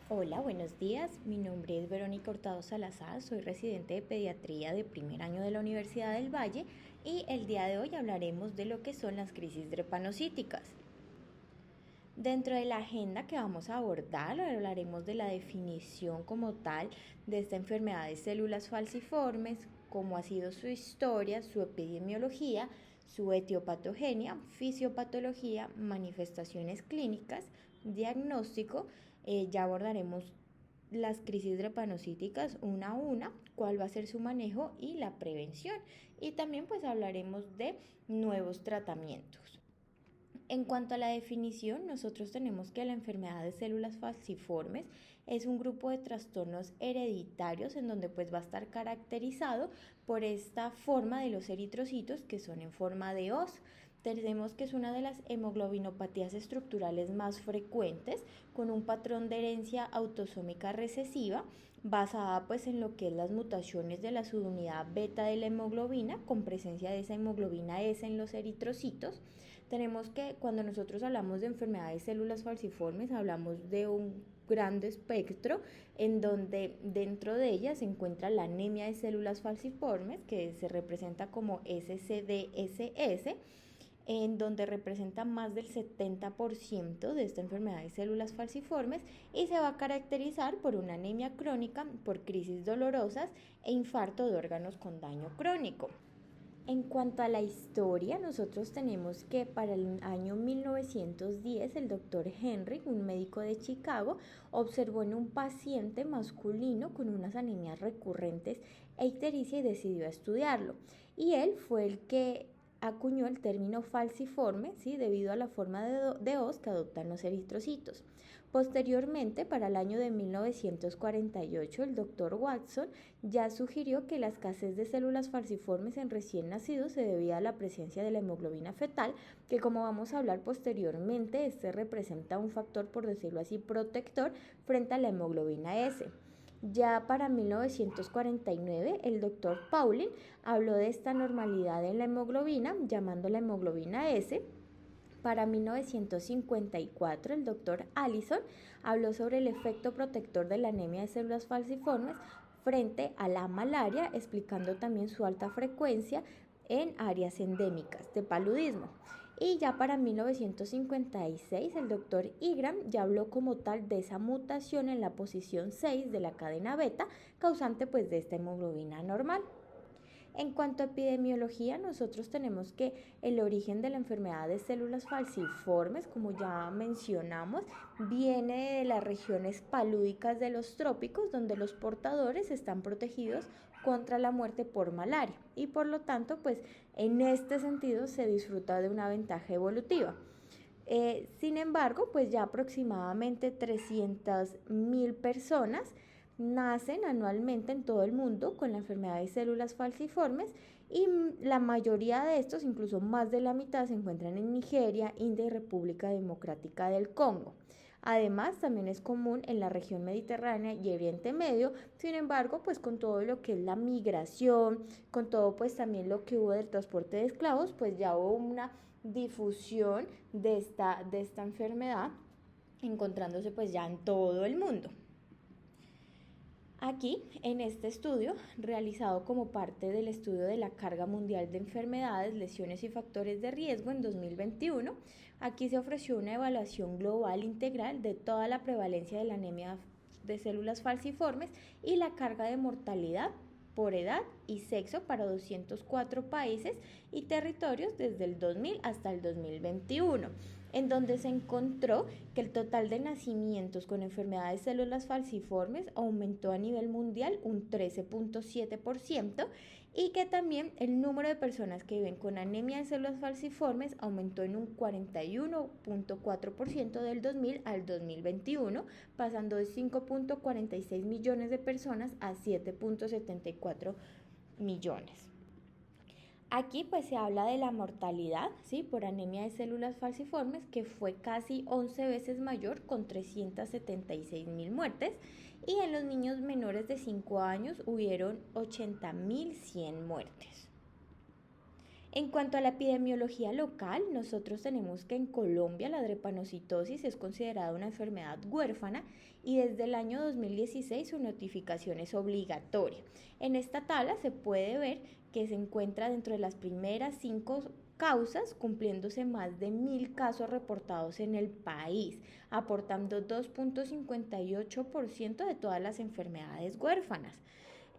Hola, buenos días. Mi nombre es Verónica Hurtado Salazar, soy residente de pediatría de primer año de la Universidad del Valle y el día de hoy hablaremos de lo que son las crisis drepanocíticas. Dentro de la agenda que vamos a abordar, hablaremos de la definición como tal de esta enfermedad de células falciformes, cómo ha sido su historia, su epidemiología, su etiopatogenia, fisiopatología, manifestaciones clínicas, diagnóstico. Ya abordaremos las crisis drepanocíticas una a una, cuál va a ser su manejo y la prevención. Y también pues hablaremos de nuevos tratamientos. En cuanto a la definición, nosotros tenemos que la enfermedad de células falciformes es un grupo de trastornos hereditarios en donde pues va a estar caracterizado por esta forma de los eritrocitos que son en forma de hoz. Tenemos que es una de las hemoglobinopatías estructurales más frecuentes, con un patrón de herencia autosómica recesiva, basada pues en lo que es las mutaciones de la subunidad beta de la hemoglobina, con presencia de esa hemoglobina S en los eritrocitos. Tenemos que cuando nosotros hablamos de enfermedades de células falciformes, hablamos de un gran espectro en donde dentro de ellas se encuentra la anemia de células falciformes, que se representa como SCDSS, en donde representa más del 70% de esta enfermedad de células falciformes y se va a caracterizar por una anemia crónica, por crisis dolorosas e infarto de órganos con daño crónico. En cuanto a la historia, nosotros tenemos que para el año 1910 el doctor Henry, un médico de Chicago, observó en un paciente masculino con unas anemias recurrentes e ictericia y decidió estudiarlo. Y él fue el que acuñó el término falciforme, ¿sí? Debido a la forma de hoz que adoptan los eritrocitos. Posteriormente, para el año de 1948, el doctor Watson ya sugirió que la escasez de células falciformes en recién nacidos se debía a la presencia de la hemoglobina fetal, que como vamos a hablar posteriormente, este representa un factor, por decirlo así, protector frente a la hemoglobina S. Ya para 1949, el doctor Pauling habló de esta normalidad en la hemoglobina, llamándola hemoglobina S. Para 1954, el doctor Allison habló sobre el efecto protector de la anemia de células falciformes frente a la malaria, explicando también su alta frecuencia en áreas endémicas de paludismo. Y ya para 1956, el doctor Ingram ya habló como tal de esa mutación en la posición 6 de la cadena beta, causante pues de esta hemoglobina normal. En cuanto a epidemiología, nosotros tenemos que el origen de la enfermedad de células falciformes, como ya mencionamos, viene de las regiones palúdicas de los trópicos, donde los portadores están protegidos contra la muerte por malaria y por lo tanto, pues en este sentido se disfruta de una ventaja evolutiva. Sin embargo, pues ya aproximadamente 300.000 personas nacen anualmente en todo el mundo con la enfermedad de células falciformes y la mayoría de estos, incluso más de la mitad, se encuentran en Nigeria, India y República Democrática del Congo. Además, también es común en la región mediterránea y Oriente Medio. Sin embargo, pues con todo lo que es la migración, con todo pues también lo que hubo del transporte de esclavos, pues ya hubo una difusión de esta enfermedad, encontrándose pues ya en todo el mundo. Aquí, en este estudio, realizado como parte del estudio de la carga mundial de enfermedades, lesiones y factores de riesgo en 2021, aquí se ofreció una evaluación global integral de toda la prevalencia de la anemia de células falciformes y la carga de mortalidad por edad y sexo para 204 países y territorios desde el 2000 hasta el 2021, en donde se encontró que el total de nacimientos con enfermedades de células falciformes aumentó a nivel mundial un 13.7% y que también el número de personas que viven con anemia de células falciformes aumentó en un 41.4% del 2000 al 2021, pasando de 5.46 millones de personas a 7.74 millones. Aquí pues se habla de la mortalidad, ¿sí? Por anemia de células falciformes, que fue casi 11 veces mayor, con 376.000 muertes, y en los niños menores de 5 años hubieron 80.100 muertes. En cuanto a la epidemiología local, nosotros tenemos que en Colombia la drepanocitosis es considerada una enfermedad huérfana y desde el año 2016 su notificación es obligatoria. En esta tabla se puede ver que se encuentra dentro de las primeras 5 causas, cumpliéndose más de 1.000 casos reportados en el país, aportando 2.58% de todas las enfermedades huérfanas.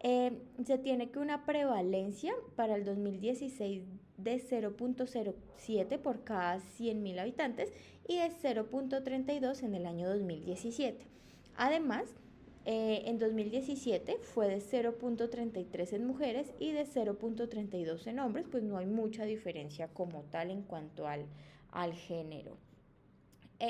Se tiene que una prevalencia para el 2016 de 0.07 por cada 100.000 habitantes y de 0.32 en el año 2017. Además, en 2017 fue de 0.33 en mujeres y de 0.32 en hombres, pues no hay mucha diferencia como tal en cuanto al género.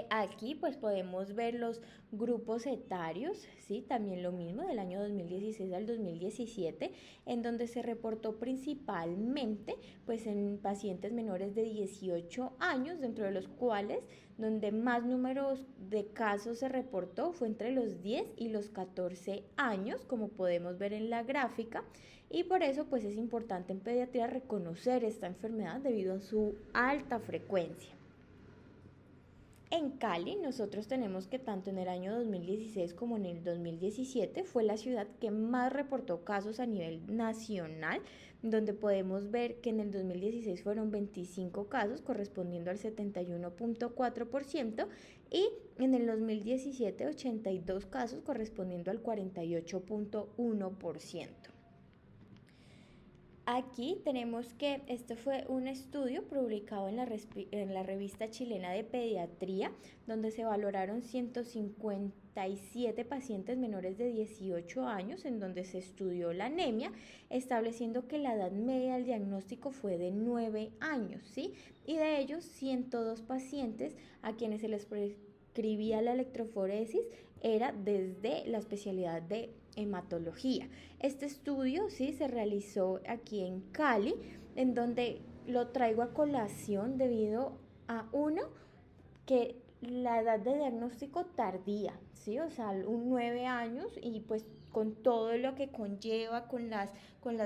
Aquí pues podemos ver los grupos etarios, ¿sí? También lo mismo del año 2016 al 2017, en donde se reportó principalmente pues en pacientes menores de 18 años, dentro de los cuales donde más números de casos se reportó fue entre los 10 y los 14 años, como podemos ver en la gráfica, y por eso pues es importante en pediatría reconocer esta enfermedad debido a su alta frecuencia. En Cali, nosotros tenemos que tanto en el año 2016 como en el 2017 fue la ciudad que más reportó casos a nivel nacional, donde podemos ver que en el 2016 fueron 25 casos, correspondiendo al 71.4%, y en el 2017 82 casos, correspondiendo al 48.1%. Aquí tenemos que este fue un estudio publicado en la revista chilena de pediatría, donde se valoraron 157 pacientes menores de 18 años, en donde se estudió la anemia, estableciendo que la edad media del diagnóstico fue de 9 años, ¿sí? Y de ellos 102 pacientes a quienes se les prescribía la electroforesis era desde la especialidad de hematología. Este estudio sí se realizó aquí en Cali, en donde lo traigo a colación debido a uno, que la edad de diagnóstico tardía, ¿sí? O sea, un 9 años y pues con todo lo que conlleva, con las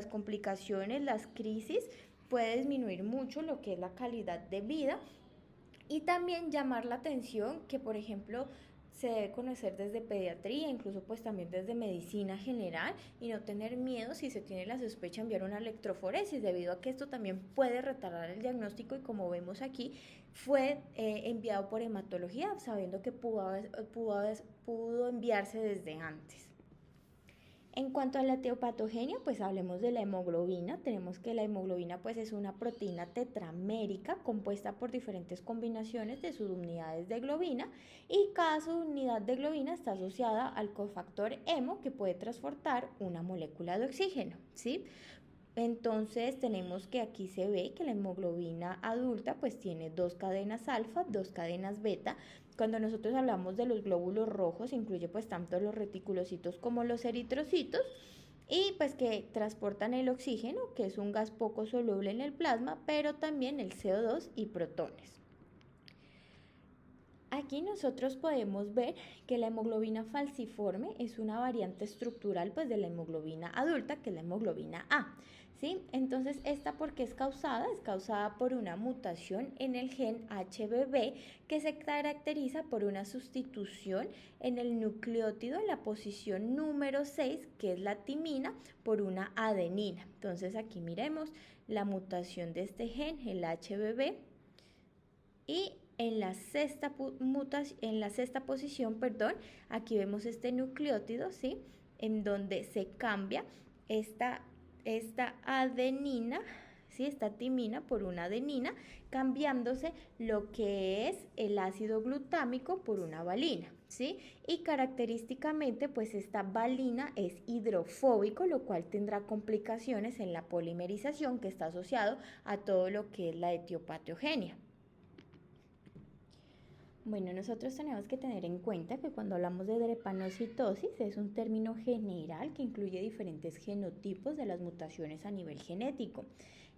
complicaciones, las crisis, puede disminuir mucho lo que es la calidad de vida. Y también llamar la atención que, por ejemplo, se debe conocer desde pediatría, incluso pues también desde medicina general, y no tener miedo si se tiene la sospecha de enviar una electroforesis, debido a que esto también puede retardar el diagnóstico, y como vemos aquí fue enviado por hematología, sabiendo que pudo enviarse desde antes. En cuanto a la etiopatogenia, pues hablemos de la hemoglobina. Tenemos que la hemoglobina pues es una proteína tetramérica compuesta por diferentes combinaciones de subunidades de globina, y cada subunidad de globina está asociada al cofactor hemo, que puede transportar una molécula de oxígeno, ¿sí? Entonces tenemos que aquí se ve que la hemoglobina adulta pues tiene 2 cadenas alfa, 2 cadenas beta. Cuando nosotros hablamos de los glóbulos rojos, incluye pues tanto los reticulocitos como los eritrocitos, y pues que transportan el oxígeno, que es un gas poco soluble en el plasma, pero también el CO2 y protones. Aquí nosotros podemos ver que la hemoglobina falciforme es una variante estructural pues de la hemoglobina adulta, que es la hemoglobina A, ¿sí? Entonces, ¿esta por qué es causada? Es causada por una mutación en el gen HBB, que se caracteriza por una sustitución en el nucleótido en la posición número 6, que es la timina, por una adenina. Entonces, aquí miremos la mutación de este gen, el HBB, y en la sexta posición, aquí vemos este nucleótido, ¿sí? En donde se cambia esta adenina, ¿sí? Esta timina por una adenina, cambiándose lo que es el ácido glutámico por una valina, ¿sí? Y característicamente, pues esta valina es hidrofóbico, lo cual tendrá complicaciones en la polimerización, que está asociado a todo lo que es la etiopatogenia. Bueno, nosotros tenemos que tener en cuenta que cuando hablamos de drepanocitosis es un término general que incluye diferentes genotipos de las mutaciones a nivel genético.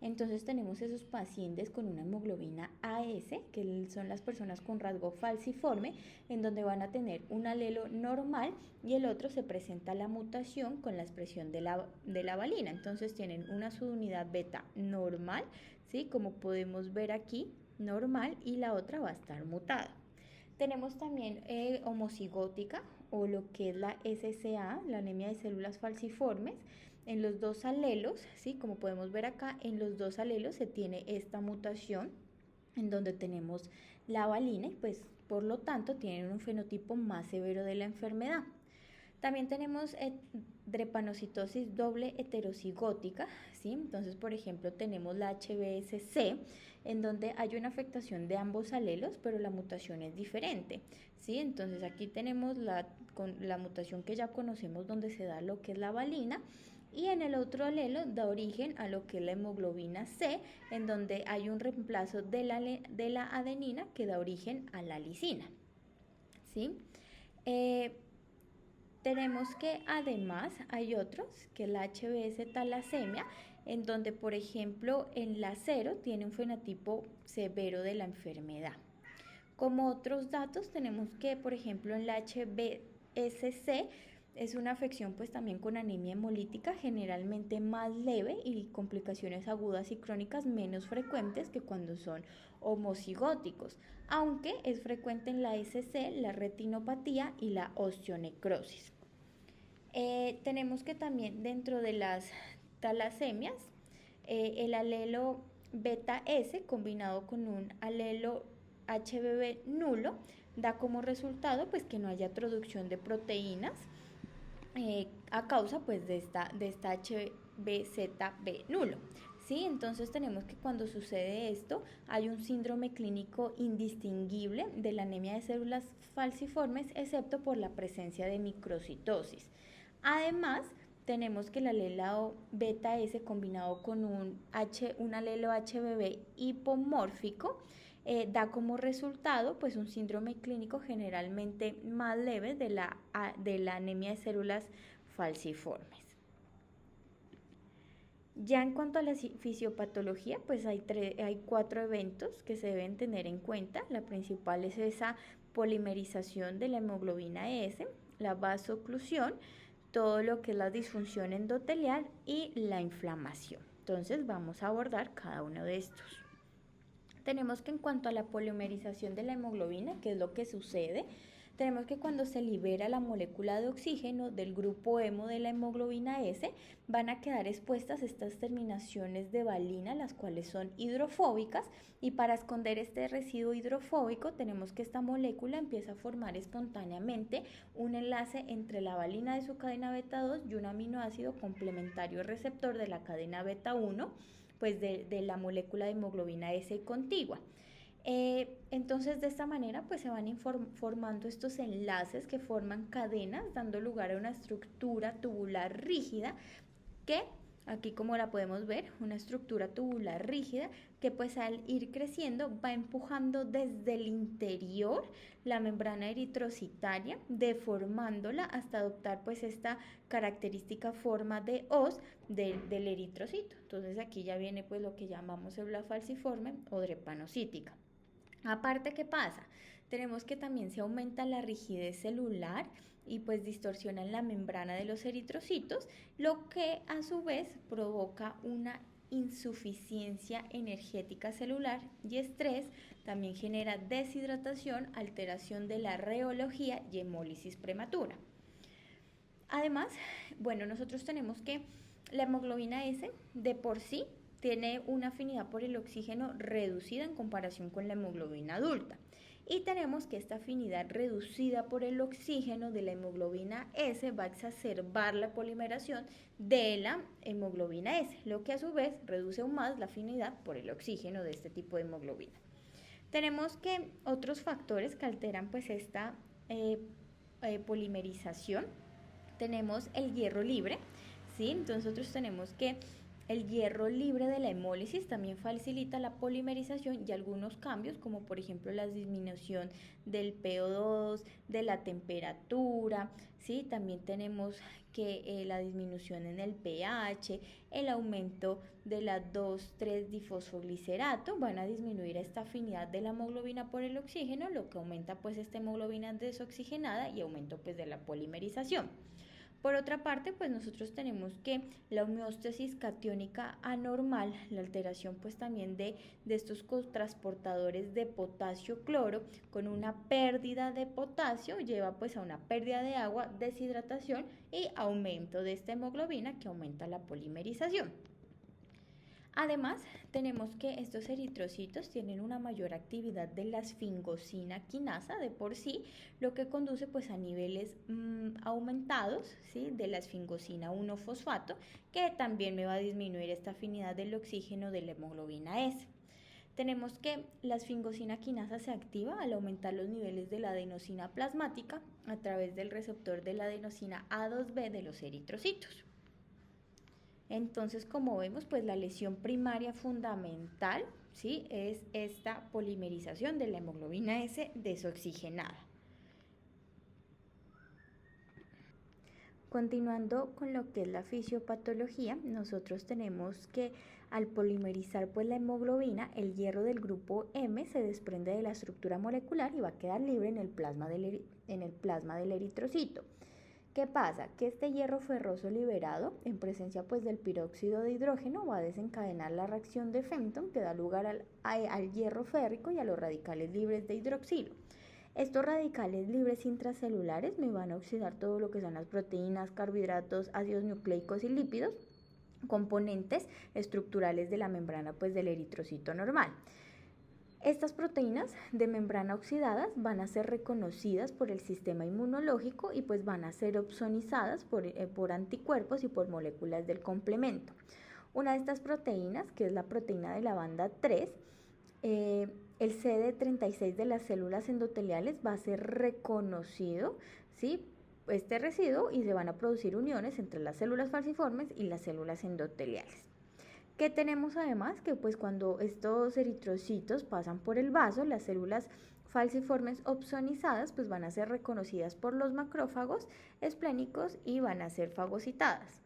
Entonces tenemos esos pacientes con una hemoglobina AS, que son las personas con rasgo falciforme, en donde van a tener un alelo normal y el otro se presenta la mutación con la expresión de la valina. Entonces tienen una subunidad beta normal, ¿sí? Como podemos ver aquí, normal, y la otra va a estar mutada. Tenemos también homocigótica, o lo que es la SCA, la anemia de células falciformes. En los dos alelos, ¿sí? Como podemos ver acá, en los dos alelos se tiene esta mutación en donde tenemos la valina y pues por lo tanto tienen un fenotipo más severo de la enfermedad. También tenemos drepanocitosis doble heterocigótica, ¿sí? Entonces, por ejemplo, tenemos la HBsC, en donde hay una afectación de ambos alelos, pero la mutación es diferente, ¿sí? Entonces, aquí tenemos la mutación que ya conocemos, donde se da lo que es la valina, y en el otro alelo da origen a lo que es la hemoglobina C, en donde hay un reemplazo de la adenina que da origen a la lisina, ¿sí? Tenemos que además hay otros, que es la HBs talasemia, en donde por ejemplo en la 0 tiene un fenotipo severo de la enfermedad. Como otros datos tenemos que por ejemplo en la HBsC es una afección pues también con anemia hemolítica, generalmente más leve y complicaciones agudas y crónicas menos frecuentes que cuando son homocigóticos, aunque es frecuente en la SC, la retinopatía y la osteonecrosis. Tenemos que también dentro de las talasemias, el alelo beta S combinado con un alelo HBB nulo da como resultado pues que no haya producción de proteínas a causa pues de esta HBZB nulo. ¿Sí? Entonces tenemos que cuando sucede esto hay un síndrome clínico indistinguible de la anemia de células falciformes excepto por la presencia de microcitosis. Además, tenemos que el alelo beta S combinado con un alelo HBB hipomórfico da como resultado pues un síndrome clínico generalmente más leve de la anemia de células falciformes. Ya en cuanto a la fisiopatología, pues hay 4 eventos que se deben tener en cuenta. La principal es esa polimerización de la hemoglobina S, la vasoclusión, todo lo que es la disfunción endotelial y la inflamación. Entonces vamos a abordar cada uno de estos. Tenemos que en cuanto a la polimerización de la hemoglobina, ¿qué es lo que sucede? Tenemos que cuando se libera la molécula de oxígeno del grupo hemo de la hemoglobina S, van a quedar expuestas estas terminaciones de valina, las cuales son hidrofóbicas, y para esconder este residuo hidrofóbico tenemos que esta molécula empieza a formar espontáneamente un enlace entre la valina de su cadena beta 2 y un aminoácido complementario receptor de la cadena beta 1, pues de la molécula de hemoglobina S contigua. Entonces de esta manera pues se van formando estos enlaces que forman cadenas dando lugar a una estructura tubular rígida que aquí como la podemos ver, una estructura tubular rígida que pues al ir creciendo va empujando desde el interior la membrana eritrocitaria, deformándola hasta adoptar pues esta característica forma de hoz del eritrocito. Entonces aquí ya viene pues lo que llamamos célula falciforme o drepanocítica. Aparte, ¿qué pasa? Tenemos que también se aumenta la rigidez celular y pues distorsionan la membrana de los eritrocitos, lo que a su vez provoca una insuficiencia energética celular y estrés, también genera deshidratación, alteración de la reología y hemólisis prematura. Además, bueno, nosotros tenemos que la hemoglobina S de por sí tiene una afinidad por el oxígeno reducida en comparación con la hemoglobina adulta. Y tenemos que esta afinidad reducida por el oxígeno de la hemoglobina S va a exacerbar la polimeración de la hemoglobina S, lo que a su vez reduce aún más la afinidad por el oxígeno de este tipo de hemoglobina. Tenemos que otros factores que alteran pues esta polimerización, tenemos el hierro libre, ¿sí? Entonces nosotros tenemos que El hierro libre de la hemólisis también facilita la polimerización y algunos cambios, como por ejemplo la disminución del PO2, de la temperatura, ¿sí? También tenemos que la disminución en el pH, el aumento de la 2,3-difosfoglicerato van a disminuir esta afinidad de la hemoglobina por el oxígeno, lo que aumenta pues esta hemoglobina desoxigenada y aumento pues de la polimerización. Por otra parte, pues nosotros tenemos que la homeostasis catiónica anormal, la alteración pues también de estos cotransportadores de potasio-cloro con una pérdida de potasio lleva pues a una pérdida de agua, deshidratación y aumento de esta hemoglobina que aumenta la polimerización. Además, tenemos que estos eritrocitos tienen una mayor actividad de la esfingosina quinasa de por sí, lo que conduce pues a niveles aumentados, ¿sí? De la esfingosina 1-fosfato, que también me va a disminuir esta afinidad del oxígeno de la hemoglobina S. Tenemos que la esfingosina quinasa se activa al aumentar los niveles de la adenosina plasmática a través del receptor de la adenosina A2B de los eritrocitos. Entonces, como vemos, pues la lesión primaria fundamental, ¿sí? Es esta polimerización de la hemoglobina S desoxigenada. Continuando con lo que es la fisiopatología, nosotros tenemos que al polimerizar pues la hemoglobina, el hierro del grupo M se desprende de la estructura molecular y va a quedar libre en el plasma del eritrocito. ¿Qué pasa? Que este hierro ferroso liberado, en presencia pues del peróxido de hidrógeno, va a desencadenar la reacción de Fenton que da lugar al hierro férrico y a los radicales libres de hidroxilo. Estos radicales libres intracelulares me van a oxidar todo lo que son las proteínas, carbohidratos, ácidos nucleicos y lípidos, componentes estructurales de la membrana pues del eritrocito normal. Estas proteínas de membrana oxidadas van a ser reconocidas por el sistema inmunológico y pues van a ser opsonizadas por anticuerpos y por moléculas del complemento. Una de estas proteínas, que es la proteína de la banda 3, el CD36 de las células endoteliales va a ser reconocido, ¿sí? Este residuo y se van a producir uniones entre las células falciformes y las células endoteliales. ¿Qué tenemos además? Que pues cuando estos eritrocitos pasan por el vaso, las células falciformes opsonizadas pues van a ser reconocidas por los macrófagos esplénicos y van a ser fagocitadas.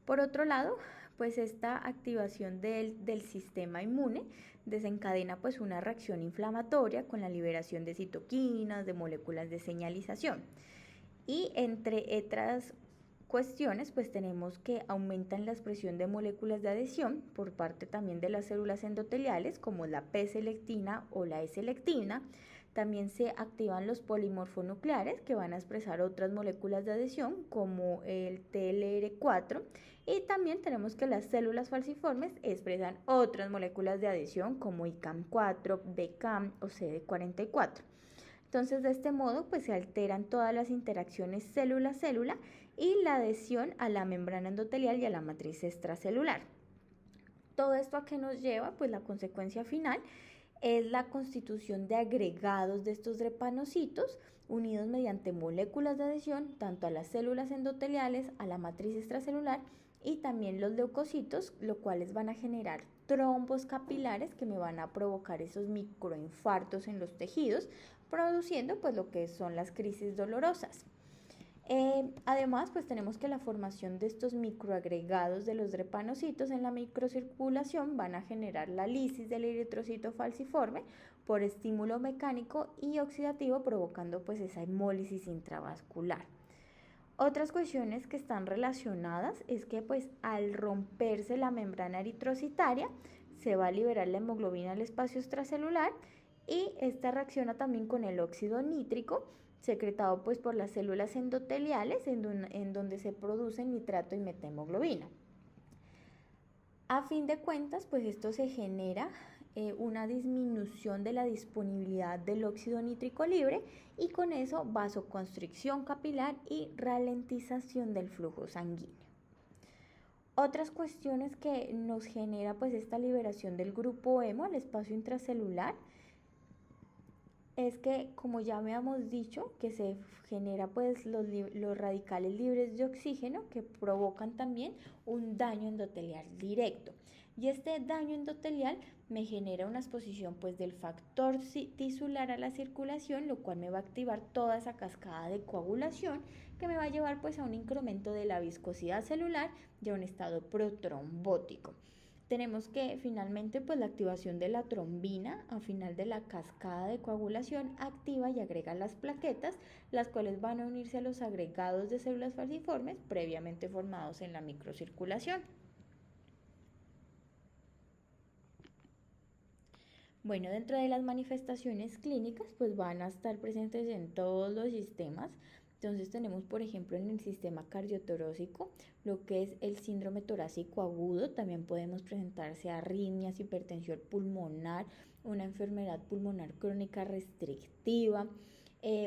Por otro lado, pues esta activación del sistema inmune desencadena pues una reacción inflamatoria con la liberación de citoquinas, de moléculas de señalización. Y entre otras cuestiones, pues tenemos que aumentan la expresión de moléculas de adhesión por parte también de las células endoteliales, como la P-selectina o la E-selectina. También se activan los polimorfonucleares que van a expresar otras moléculas de adhesión, como el TLR4. Y también tenemos que las células falciformes expresan otras moléculas de adhesión, como ICAM4, BCAM o CD44. Entonces, de este modo, pues se alteran todas las interacciones célula-célula y la adhesión a la membrana endotelial y a la matriz extracelular. ¿Todo esto a qué nos lleva? Pues la consecuencia final es la constitución de agregados de estos drepanocitos unidos mediante moléculas de adhesión tanto a las células endoteliales, a la matriz extracelular y también los leucocitos, lo cuales van a generar trombos capilares que me van a provocar esos microinfartos en los tejidos, produciendo pues lo que son las crisis dolorosas. Además, pues tenemos que la formación de estos microagregados de los drepanocitos en la microcirculación van a generar la lisis del eritrocito falciforme por estímulo mecánico y oxidativo, provocando pues esa hemólisis intravascular. Otras cuestiones que están relacionadas es que pues al romperse la membrana eritrocitaria se va a liberar la hemoglobina al espacio extracelular y esta reacciona también con el óxido nítrico secretado pues por las células endoteliales en donde se producen nitrato y metahemoglobina. A fin de cuentas, pues esto se genera una disminución de la disponibilidad del óxido nítrico libre y con eso vasoconstricción capilar y ralentización del flujo sanguíneo. Otras cuestiones que nos genera pues esta liberación del grupo hemo al espacio intracelular es que, como ya habíamos dicho, que se genera pues los radicales libres de oxígeno que provocan también un daño endotelial directo. Y este daño endotelial me genera una exposición pues del factor tisular a la circulación, lo cual me va a activar toda esa cascada de coagulación que me va a llevar pues a un incremento de la viscosidad celular y a un estado protrombótico. Tenemos que finalmente pues la activación de la trombina al final de la cascada de coagulación activa y agrega las plaquetas, las cuales van a unirse a los agregados de células falciformes previamente formados en la microcirculación. Bueno, dentro de las manifestaciones clínicas, pues van a estar presentes en todos los sistemas. Entonces tenemos, por ejemplo, en el sistema cardiotorácico, lo que es el síndrome torácico agudo. También podemos presentarse arritmias, hipertensión pulmonar, una enfermedad pulmonar crónica restrictiva,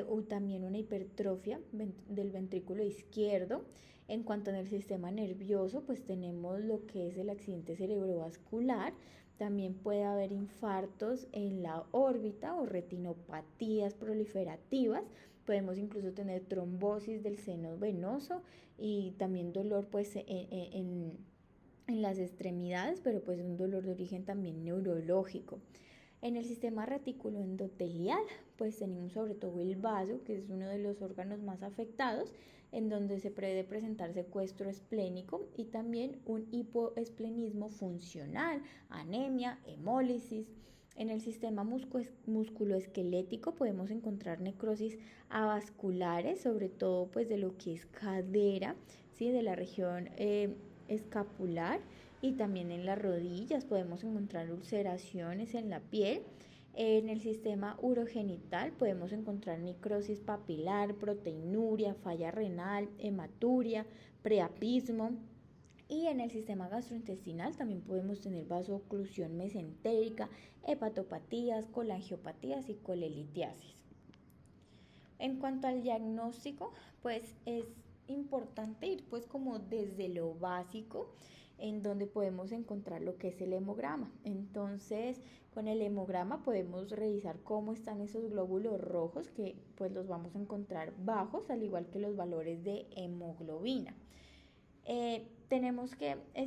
o también una hipertrofia del ventrículo izquierdo. En cuanto al sistema nervioso, pues tenemos lo que es el accidente cerebrovascular. También puede haber infartos en la órbita o retinopatías proliferativas. Podemos incluso tener trombosis del seno venoso y también dolor pues en las extremidades, pero pues un dolor de origen también neurológico. En el sistema reticuloendotelial, pues tenemos sobre todo el vaso, que es uno de los órganos más afectados, en donde se puede presentar secuestro esplénico y también un hipoesplenismo funcional, anemia, hemólisis. En el sistema musculoesquelético podemos encontrar necrosis avasculares, sobre todo pues de lo que es cadera, ¿sí? De la región escapular, y también en las rodillas podemos encontrar ulceraciones en la piel. En el sistema urogenital podemos encontrar necrosis papilar, proteinuria, falla renal, hematuria, preapismo. Y en el sistema gastrointestinal también podemos tener vasoclusión mesentérica, hepatopatías, colangiopatías y colelitiasis. En cuanto al diagnóstico, pues es importante ir pues como desde lo básico, en donde podemos encontrar lo que es el hemograma. Entonces, con el hemograma podemos revisar cómo están esos glóbulos rojos, que pues los vamos a encontrar bajos, al igual que los valores de hemoglobina. Es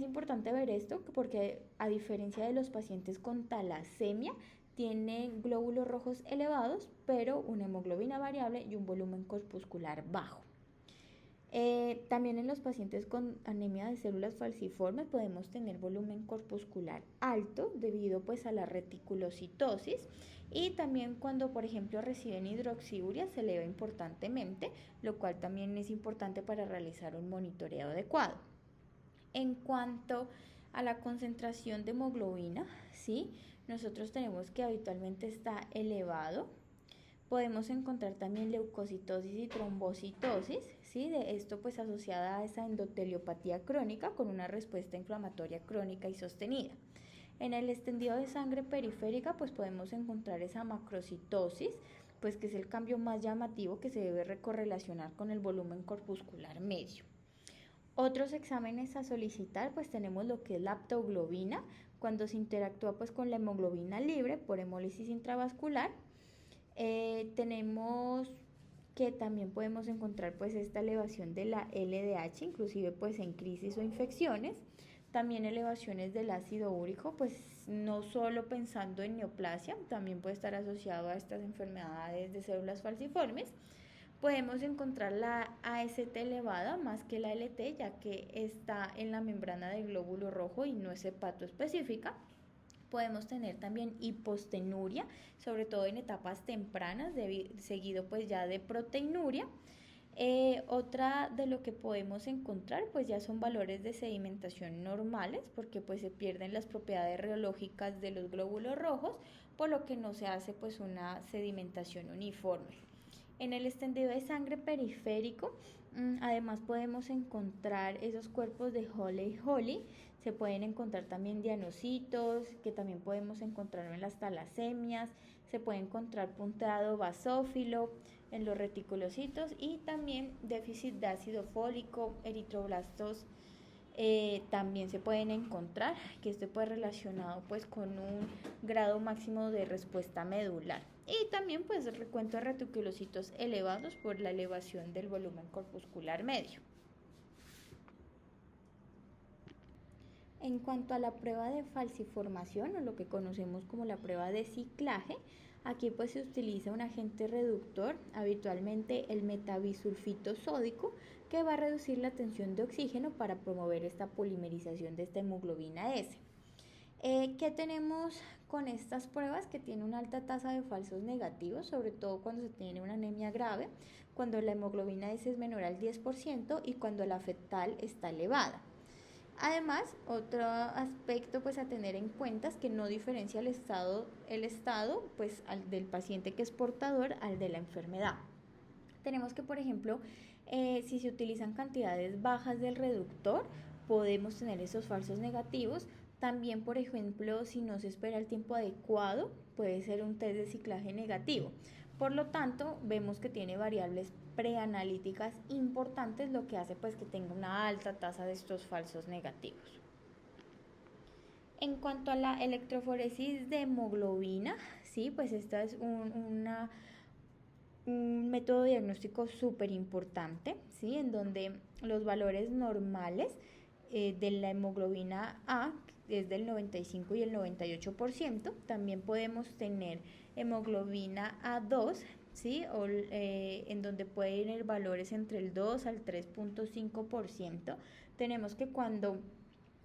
importante ver esto porque a diferencia de los pacientes con talasemia, tienen glóbulos rojos elevados, pero una hemoglobina variable y un volumen corpuscular bajo. También en los pacientes con anemia de células falciformes podemos tener volumen corpuscular alto debido pues a la reticulocitosis, y también cuando por ejemplo reciben hidroxiuria se eleva importantemente, lo cual también es importante para realizar un monitoreo adecuado. En cuanto a la concentración de hemoglobina, ¿sí? Nosotros tenemos que habitualmente está elevado. Podemos encontrar también leucocitosis y trombocitosis, ¿sí? De esto pues asociada a esa endoteliopatía crónica con una respuesta inflamatoria crónica y sostenida. En el extendido de sangre periférica pues podemos encontrar esa macrocitosis, pues que es el cambio más llamativo que se debe correlacionar con el volumen corpuscular medio. Otros exámenes a solicitar pues tenemos lo que es la aptoglobina, cuando se interactúa pues con la hemoglobina libre por hemólisis intravascular. Tenemos que también podemos encontrar pues esta elevación de la LDH, inclusive pues en crisis o infecciones. También elevaciones del ácido úrico, pues no solo pensando en neoplasia, también puede estar asociado a estas enfermedades de células falciformes. Podemos encontrar la AST elevada más que la LT, ya que está en la membrana del glóbulo rojo y no es hepatoespecífica. Podemos tener también hipostenuria, sobre todo en etapas tempranas, seguido pues ya de proteinuria. Otra de lo que podemos encontrar pues ya son valores de sedimentación normales, porque pues se pierden las propiedades reológicas de los glóbulos rojos, por lo que no se hace pues una sedimentación uniforme. En el extendido de sangre periférico, además podemos encontrar esos cuerpos de Holley. Se pueden encontrar también dianocitos, que también podemos encontrar en las talasemias. Se puede encontrar punteado basófilo en los reticulocitos y también déficit de ácido fólico, eritroblastos También se pueden encontrar que esto puede relacionado pues con un grado máximo de respuesta medular y también pues recuento de reticulocitos elevados por la elevación del volumen corpuscular medio. En cuanto a la prueba de falciformación o lo que conocemos como la prueba de ciclaje, aquí pues se utiliza un agente reductor, habitualmente el metabisulfito sódico, que va a reducir la tensión de oxígeno para promover esta polimerización de esta hemoglobina S. ¿Qué tenemos con estas pruebas? Que tiene una alta tasa de falsos negativos, sobre todo cuando se tiene una anemia grave, cuando la hemoglobina S es menor al 10% y cuando la fetal está elevada. Además, otro aspecto pues a tener en cuenta es que no diferencia el estado pues del paciente que es portador al de la enfermedad. Tenemos que, por ejemplo, si se utilizan cantidades bajas del reductor, podemos tener esos falsos negativos. También, por ejemplo, si no se espera el tiempo adecuado, puede ser un test de ciclaje negativo. Por lo tanto, vemos que tiene variables preanalíticas importantes, lo que hace pues que tenga una alta tasa de estos falsos negativos. En cuanto a la electroforesis de hemoglobina, sí, pues esta es un método diagnóstico súper importante, ¿sí? En donde los valores normales de la hemoglobina A es del 95 y el 98%. También podemos tener hemoglobina A2, ¿sí? En donde pueden ir valores entre el 2 al 3.5%. Tenemos que cuando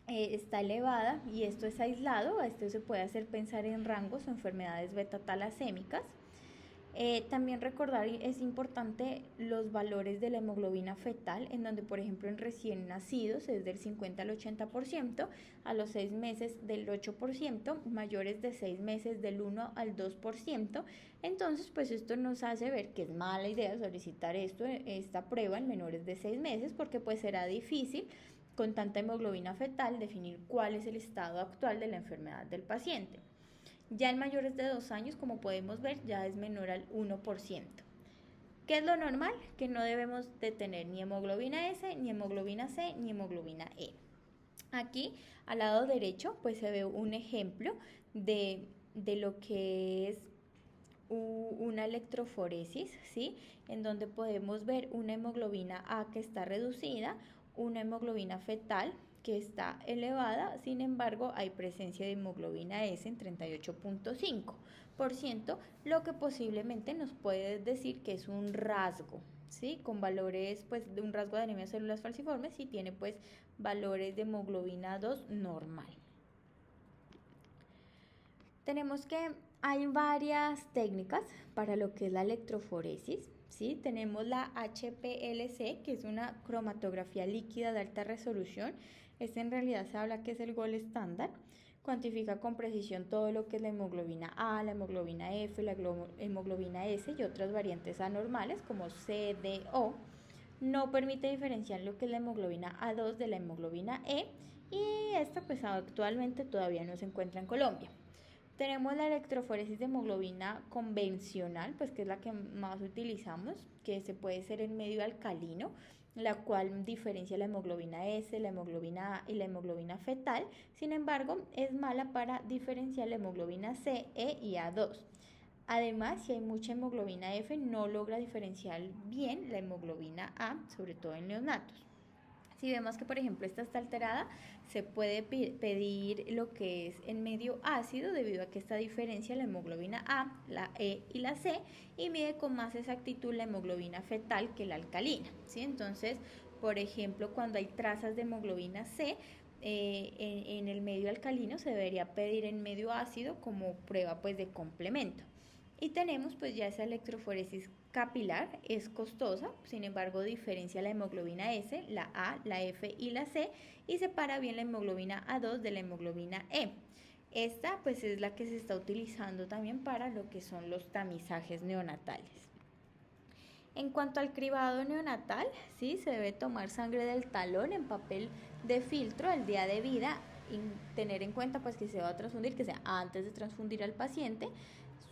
está elevada y esto es aislado, a esto se puede hacer pensar en rangos o enfermedades beta-talasémicas. También recordar, es importante los valores de la hemoglobina fetal, en donde por ejemplo en recién nacidos es del 50 al 80%, a los 6 meses del 8%, mayores de 6 meses del 1 al 2%. Entonces pues esto nos hace ver que es mala idea solicitar esta prueba en menores de 6 meses, porque pues será difícil con tanta hemoglobina fetal definir cuál es el estado actual de la enfermedad del paciente. Ya en mayores de 2 años, como podemos ver, ya es menor al 1%. ¿Qué es lo normal? Que no debemos de tener ni hemoglobina S, ni hemoglobina C, ni hemoglobina E. Aquí, al lado derecho, pues se ve un ejemplo de lo que es una electroforesis, ¿sí? En donde podemos ver una hemoglobina A que está reducida, una hemoglobina fetal que está elevada, sin embargo hay presencia de hemoglobina S en 38.5%, lo que posiblemente nos puede decir que es un rasgo, ¿sí? Con valores pues de un rasgo de anemia de células falciformes y tiene pues valores de hemoglobina 2 normal. Tenemos que hay varias técnicas para lo que es la electroforesis, ¿sí? Tenemos la HPLC, que es una cromatografía líquida de alta resolución. Este en realidad se habla que es el gold estándar. Cuantifica con precisión todo lo que es la hemoglobina A, la hemoglobina F, la hemoglobina S y otras variantes anormales como C, D, O. No permite diferenciar lo que es la hemoglobina A2 de la hemoglobina E y esta pues actualmente todavía no se encuentra en Colombia. Tenemos la electroforesis de hemoglobina convencional, pues que es la que más utilizamos, que se puede hacer en medio alcalino, la cual diferencia la hemoglobina S, la hemoglobina A y la hemoglobina fetal. Sin embargo, es mala para diferenciar la hemoglobina C, E y A2. Además, si hay mucha hemoglobina F, no logra diferenciar bien la hemoglobina A, sobre todo en neonatos. Si vemos que, por ejemplo, esta está alterada, se puede pedir lo que es en medio ácido, debido a que esta diferencia la hemoglobina A, la E y la C, y mide con más exactitud la hemoglobina fetal que la alcalina, ¿sí? Entonces, por ejemplo, cuando hay trazas de hemoglobina C, en el medio alcalino se debería pedir en medio ácido como prueba pues de complemento. Y tenemos pues ya esa electroforesis capilar, es costosa, sin embargo diferencia la hemoglobina S, la A, la F y la C y separa bien la hemoglobina A2 de la hemoglobina E. Esta pues es la que se está utilizando también para lo que son los tamizajes neonatales. En cuanto al cribado neonatal, ¿sí? Se debe tomar sangre del talón en papel de filtro el día de vida y tener en cuenta pues que se va a transfundir, que sea antes de transfundir al paciente.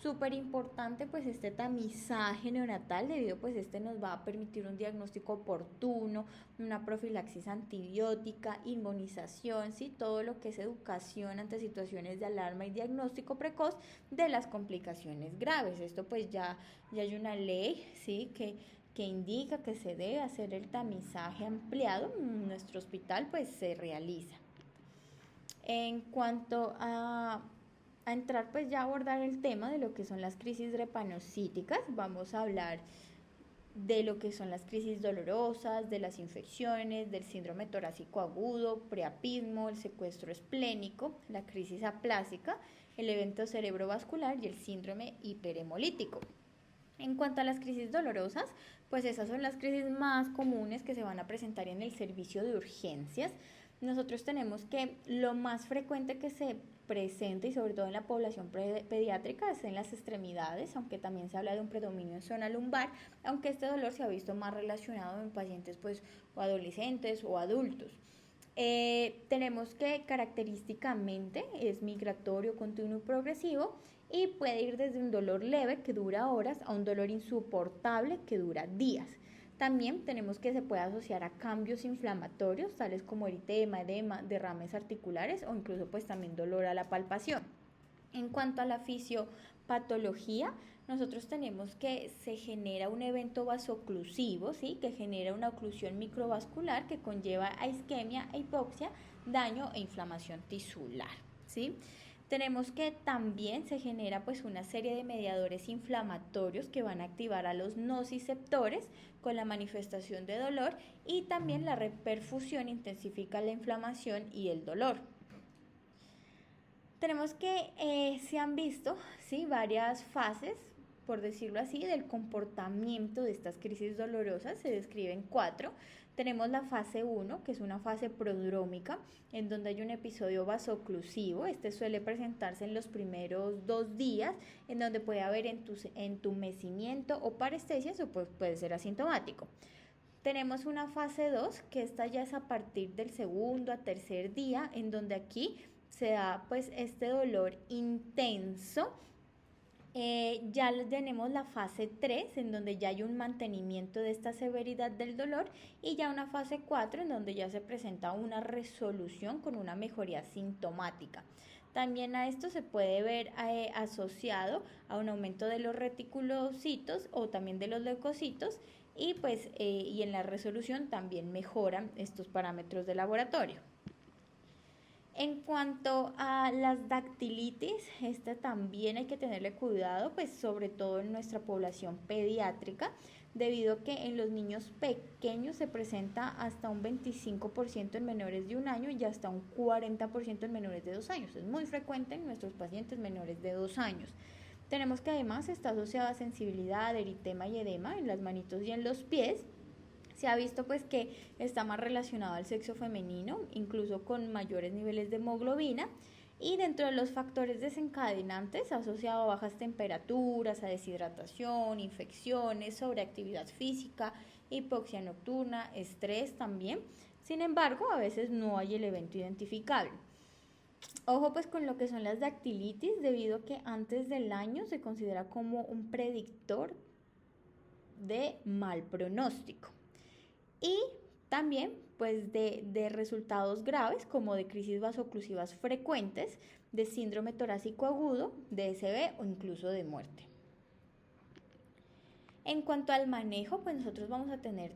Súper importante pues este tamizaje neonatal, debido pues este nos va a permitir un diagnóstico oportuno, una profilaxis antibiótica, inmunización, ¿sí? Todo lo que es educación ante situaciones de alarma y diagnóstico precoz de las complicaciones graves. Esto pues ya hay una ley, ¿sí? que indica que se debe hacer el tamizaje ampliado. En nuestro hospital pues se realiza. En cuanto a entrar pues ya a abordar el tema de lo que son las crisis drepanocíticas, vamos a hablar de lo que son las crisis dolorosas, de las infecciones, del síndrome torácico agudo, priapismo, el secuestro esplénico, la crisis aplásica, el evento cerebrovascular y el síndrome hiperhemolítico. En cuanto a las crisis dolorosas, pues esas son las crisis más comunes que se van a presentar en el servicio de urgencias. Nosotros tenemos que lo más frecuente que se presenta, y sobre todo en la población pediátrica, es en las extremidades, aunque también se habla de un predominio en zona lumbar, aunque este dolor se ha visto más relacionado en pacientes pues o adolescentes o adultos. Tenemos que característicamente es migratorio, continuo y progresivo, y puede ir desde un dolor leve que dura horas a un dolor insoportable que dura días. También tenemos que se puede asociar a cambios inflamatorios tales como eritema, edema, derrames articulares o incluso pues también dolor a la palpación. En cuanto a la fisiopatología, nosotros tenemos que se genera un evento vasoclusivo, ¿sí? Que genera una oclusión microvascular que conlleva a isquemia, a hipoxia, daño e inflamación tisular, ¿sí? Tenemos que también se genera pues una serie de mediadores inflamatorios que van a activar a los nociceptores con la manifestación de dolor, y también la reperfusión intensifica la inflamación y el dolor. Tenemos que se han visto, ¿sí? Varias fases, por decirlo así, del comportamiento de estas crisis dolorosas. Se describen 4. Tenemos la fase 1, que es una fase prodrómica, en donde hay un episodio vasoclusivo. Este suele presentarse en los primeros 2 días, en donde puede haber entumecimiento o parestesias, o puede ser asintomático. Tenemos una fase 2, que esta ya es a partir del segundo a tercer día, en donde aquí se da pues este dolor intenso. Ya tenemos la fase 3, en donde ya hay un mantenimiento de esta severidad del dolor, y ya una fase 4, en donde ya se presenta una resolución con una mejoría sintomática. También a esto se puede ver asociado a un aumento de los reticulocitos o también de los leucocitos, y pues y en la resolución también mejoran estos parámetros de laboratorio. En cuanto a las dactilitis, esta también hay que tenerle cuidado, pues sobre todo en nuestra población pediátrica, debido a que en los niños pequeños se presenta hasta un 25% en menores de 1 año y hasta un 40% en menores de 2 años. Es muy frecuente en nuestros pacientes menores de 2 años. Tenemos que además está asociada a sensibilidad, eritema y edema en las manitos y en los pies. Se ha visto pues que está más relacionado al sexo femenino, incluso con mayores niveles de hemoglobina, y dentro de los factores desencadenantes asociado a bajas temperaturas, a deshidratación, infecciones, sobreactividad física, hipoxia nocturna, estrés también. Sin embargo, a veces no hay el evento identificable. Ojo pues con lo que son las dactilitis, debido a que antes del año se considera como un predictor de mal pronóstico. Y también pues de resultados graves como de crisis vasoclusivas frecuentes, de síndrome torácico agudo, de DSB o incluso de muerte. En cuanto al manejo, pues nosotros vamos a tener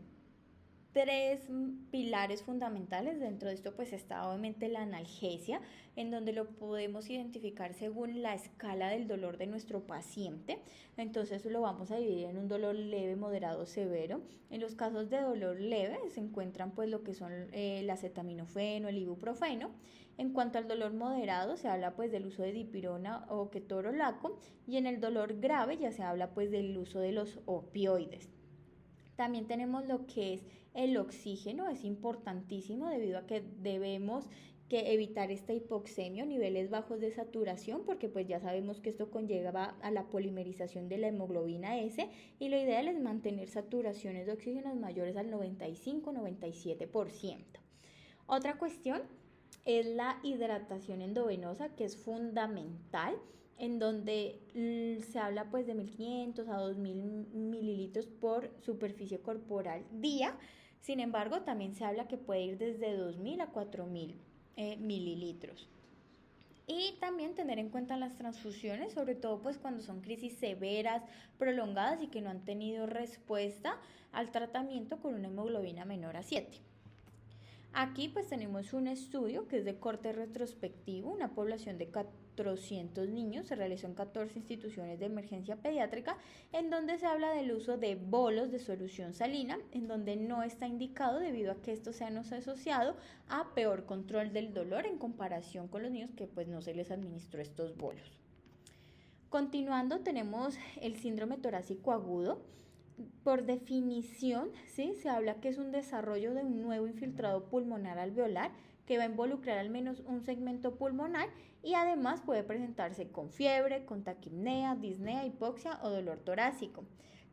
3 pilares fundamentales. Dentro de esto pues está obviamente la analgesia, en donde lo podemos identificar según la escala del dolor de nuestro paciente. Entonces lo vamos a dividir en un dolor leve, moderado, severo. En los casos de dolor leve se encuentran pues lo que son el acetaminofeno, el ibuprofeno. En cuanto al dolor moderado se habla pues del uso de dipirona o ketorolaco, y en el dolor grave ya se habla pues del uso de los opioides. También tenemos lo que es el oxígeno, es importantísimo debido a que debemos que evitar esta hipoxemia o niveles bajos de saturación, porque pues ya sabemos que esto conlleva a la polimerización de la hemoglobina S, y lo ideal es mantener saturaciones de oxígeno mayores al 95-97%. Otra cuestión es la hidratación endovenosa, que es fundamental. en donde se habla pues de 1.500 a 2.000 mililitros por superficie corporal día. Sin embargo, también se habla que puede ir desde 2.000 a 4.000 mililitros. Y también tener en cuenta las transfusiones, sobre todo pues cuando son crisis severas, prolongadas y que no han tenido respuesta al tratamiento con una hemoglobina menor a 7. Aquí pues tenemos un estudio que es de corte retrospectivo, una población de 400 niños, se realizó en 14 instituciones de emergencia pediátrica, en donde se habla del uso de bolos de solución salina, en donde no está indicado debido a que esto se han asociado a peor control del dolor en comparación con los niños que pues no se les administró estos bolos. Continuando tenemos el síndrome torácico agudo. Por definición, ¿sí? Se habla que es un desarrollo de un nuevo infiltrado pulmonar alveolar que va a involucrar al menos un segmento pulmonar y además puede presentarse con fiebre, con taquipnea, disnea, hipoxia o dolor torácico.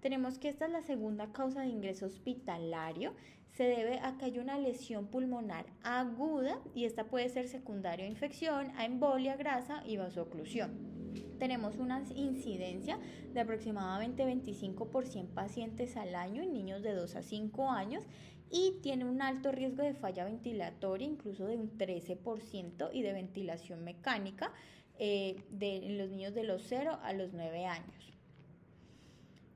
Tenemos que esta es la segunda causa de ingreso hospitalario. Se debe a que hay una lesión pulmonar aguda y esta puede ser secundaria a infección, a embolia, grasa y vasoclusión. Tenemos una incidencia de aproximadamente 25 por 100 pacientes al año en niños de 2 a 5 años y tiene un alto riesgo de falla ventilatoria, incluso de un 13% y de ventilación mecánica en los niños de los 0 a los 9 años.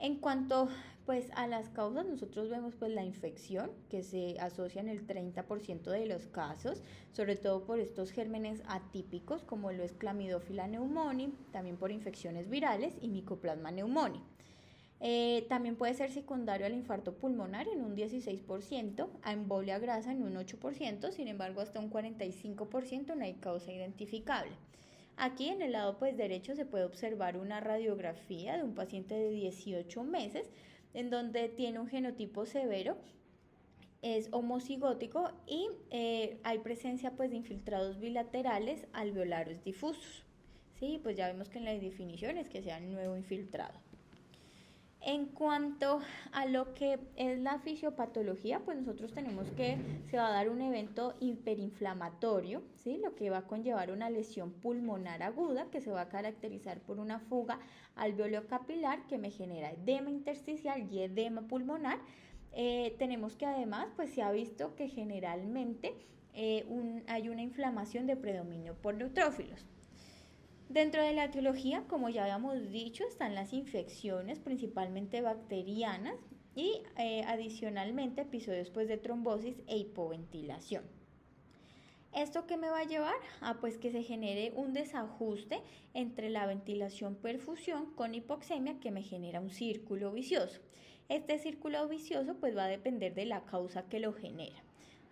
En cuanto pues a las causas, nosotros vemos pues la infección que se asocia en el 30% de los casos, sobre todo por estos gérmenes atípicos como lo es Chlamydophila pneumoniae, también por infecciones virales y Mycoplasma pneumoniae. También puede ser secundario al infarto pulmonar en un 16%, a embolia grasa en un 8%, sin embargo hasta un 45% no hay causa identificable. Aquí en el lado pues derecho se puede observar una radiografía de un paciente de 18 meses en donde tiene un genotipo severo, es homocigótico y hay presencia pues de infiltrados bilaterales alveolares difusos. Sí, pues ya vemos que en la definición es que sea nuevo infiltrado. En cuanto a lo que es la fisiopatología, pues nosotros tenemos que se va a dar un evento hiperinflamatorio, ¿sí? Lo que va a conllevar una lesión pulmonar aguda que se va a caracterizar por una fuga alveolo-capilar que me genera edema intersticial y edema pulmonar. Tenemos que además, pues se ha visto que generalmente hay una inflamación de predominio por neutrófilos. Dentro de la etiología, como ya habíamos dicho, están las infecciones, principalmente bacterianas, y adicionalmente episodios pues, de trombosis e hipoventilación. ¿Esto qué me va a llevar? Pues que se genere un desajuste entre la ventilación-perfusión con hipoxemia que me genera un círculo vicioso. Este círculo vicioso pues va a depender de la causa que lo genera.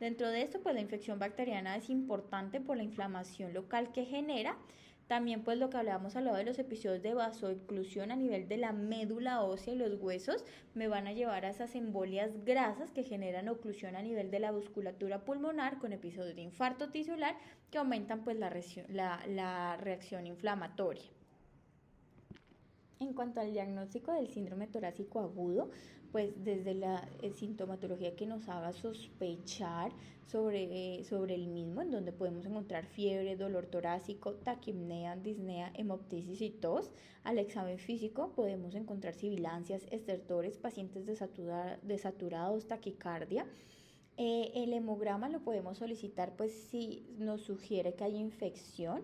Dentro de esto pues la infección bacteriana es importante por la inflamación local que genera. También pues lo que hablábamos al lado de los episodios de vasooclusión a nivel de la médula ósea y los huesos me van a llevar a esas embolias grasas que generan oclusión a nivel de la musculatura pulmonar con episodios de infarto tisular que aumentan pues la reacción inflamatoria. En cuanto al diagnóstico del síndrome torácico agudo, pues desde la sintomatología que nos haga sospechar sobre el mismo, en donde podemos encontrar fiebre, dolor torácico, taquipnea, disnea, hemoptisis y tos. Al examen físico podemos encontrar sibilancias, estertores, pacientes desaturados, taquicardia. El hemograma lo podemos solicitar pues si nos sugiere que hay infección.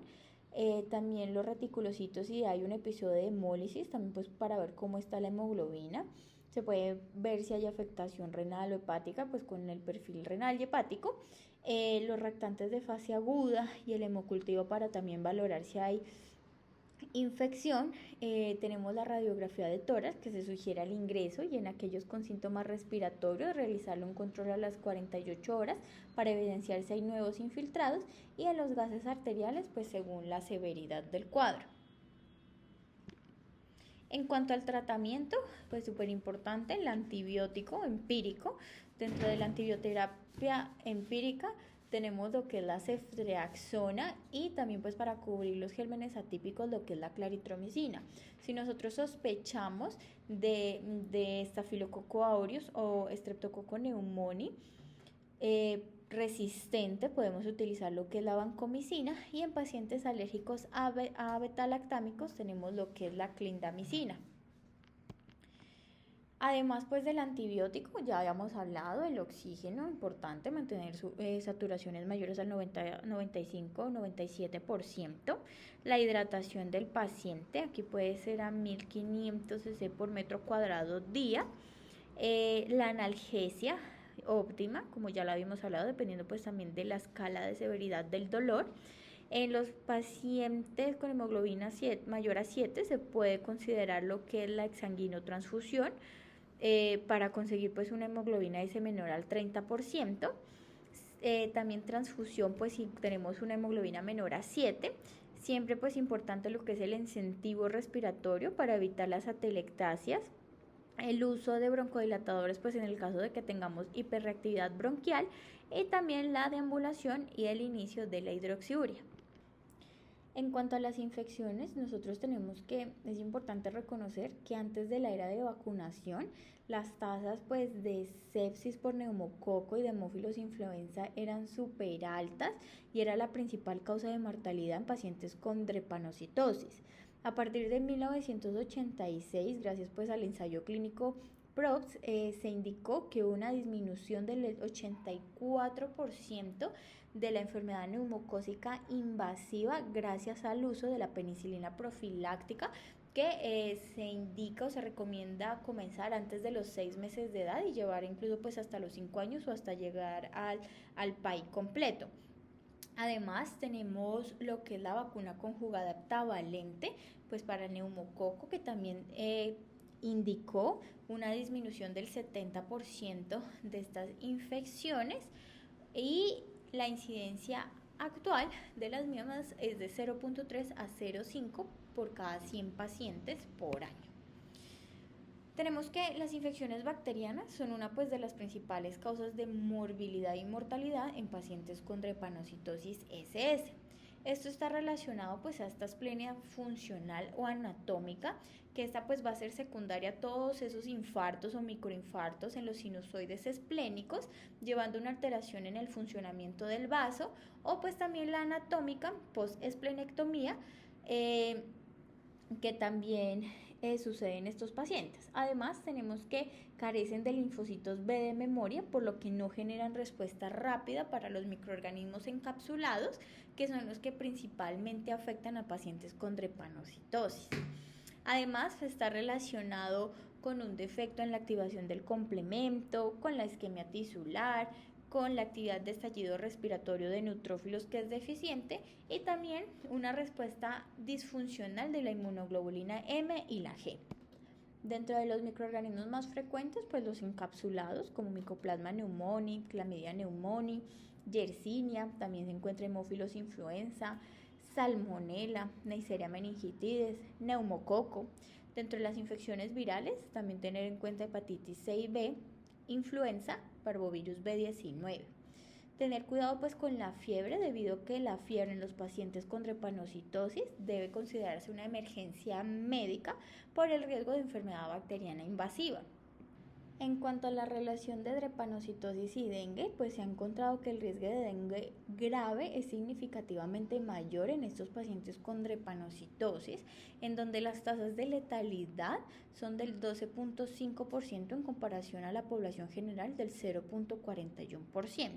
También los reticulocitos si hay un episodio de hemólisis, también pues para ver cómo está la hemoglobina. Se puede ver si hay afectación renal o hepática, pues con el perfil renal y hepático. Los reactantes de fase aguda y el hemocultivo para también valorar si hay infección. Tenemos la radiografía de tórax que se sugiere al ingreso y en aquellos con síntomas respiratorios realizarle un control a las 48 horas para evidenciar si hay nuevos infiltrados y en los gases arteriales pues según la severidad del cuadro. En cuanto al tratamiento, pues súper importante el antibiótico empírico. Dentro de la antibioterapia empírica tenemos lo que es la ceftriaxona y también pues para cubrir los gérmenes atípicos lo que es la claritromicina. Si nosotros sospechamos de Staphylococcus aureus o Streptococcus pneumoniae, resistente podemos utilizar lo que es la vancomicina y en pacientes alérgicos a betalactámicos tenemos lo que es la clindamicina. Además, pues del antibiótico, ya habíamos hablado, el oxígeno, importante mantener saturaciones mayores al 95-97%. La hidratación del paciente, aquí puede ser a 1500 cc por metro cuadrado día. La analgesia óptima, como ya la habíamos hablado, dependiendo pues también de la escala de severidad del dolor. En los pacientes con hemoglobina mayor a 7 se puede considerar lo que es la exsanguinotransfusión, para conseguir pues una hemoglobina S menor al 30%. También transfusión, pues si tenemos una hemoglobina menor a 7, siempre pues importante lo que es el incentivo respiratorio para evitar las atelectasias. El uso de broncodilatadores, pues en el caso de que tengamos hiperreactividad bronquial, y también la deambulación y el inicio de la hidroxiuria. En cuanto a las infecciones, nosotros es importante reconocer que antes de la era de vacunación, las tasas pues de sepsis por neumococo y de hemófilos influenza eran súper altas y era la principal causa de mortalidad en pacientes con drepanocitosis. A partir de 1986, gracias pues al ensayo clínico PROPS, se indicó que una disminución del 84% de la enfermedad neumocócica invasiva gracias al uso de la penicilina profiláctica, que se indica o se recomienda comenzar antes de los 6 meses de edad y llevar incluso pues hasta los 5 años o hasta llegar al PAI completo. Además tenemos lo que es la vacuna conjugada heptavalente, pues para el neumococo, que también indicó una disminución del 70% de estas infecciones, y la incidencia actual de las mismas es de 0.3 a 0.5 por cada 100 pacientes por año. Tenemos que las infecciones bacterianas son una pues de las principales causas de morbilidad y mortalidad en pacientes con drepanocitosis SS. Esto está relacionado pues a esta esplenia funcional o anatómica, que esta pues va a ser secundaria a todos esos infartos o microinfartos en los sinusoides esplénicos, llevando una alteración en el funcionamiento del vaso, o pues también la anatómica post-esplenectomía, que también sucede en estos pacientes. Además, tenemos que carecen de linfocitos B de memoria, por lo que no generan respuesta rápida para los microorganismos encapsulados, que son los que principalmente afectan a pacientes con drepanocitosis. Además, está relacionado con un defecto en la activación del complemento, con la isquemia tisular, con la actividad de estallido respiratorio de neutrófilos que es deficiente, y también una respuesta disfuncional de la inmunoglobulina M y la G. Dentro de los microorganismos más frecuentes, pues los encapsulados como Mycoplasma pneumoniae, Chlamydia pneumoniae, Yersinia, también se encuentra Haemophilus influenza, Salmonella, Neisseria meningitidis, neumococo. Dentro de las infecciones virales, también tener en cuenta hepatitis C y B, influenza, parvovirus B19. Tener cuidado pues con la fiebre, debido a que la fiebre en los pacientes con drepanocitosis debe considerarse una emergencia médica por el riesgo de enfermedad bacteriana invasiva. En cuanto a la relación de drepanocitosis y dengue, pues se ha encontrado que el riesgo de dengue grave es significativamente mayor en estos pacientes con drepanocitosis, en donde las tasas de letalidad son del 12.5% en comparación a la población general del 0.41%.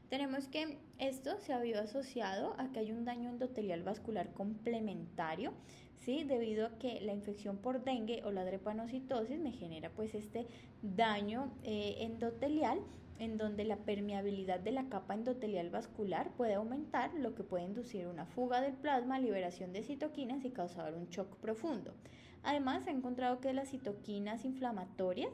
Tenemos que esto se ha visto asociado a que hay un daño endotelial vascular complementario, ¿sí? Debido a que la infección por dengue o la drepanocitosis me genera pues este daño endotelial, en donde la permeabilidad de la capa endotelial vascular puede aumentar, lo que puede inducir una fuga del plasma, liberación de citoquinas y causar un shock profundo. Además, se ha encontrado que las citoquinas inflamatorias,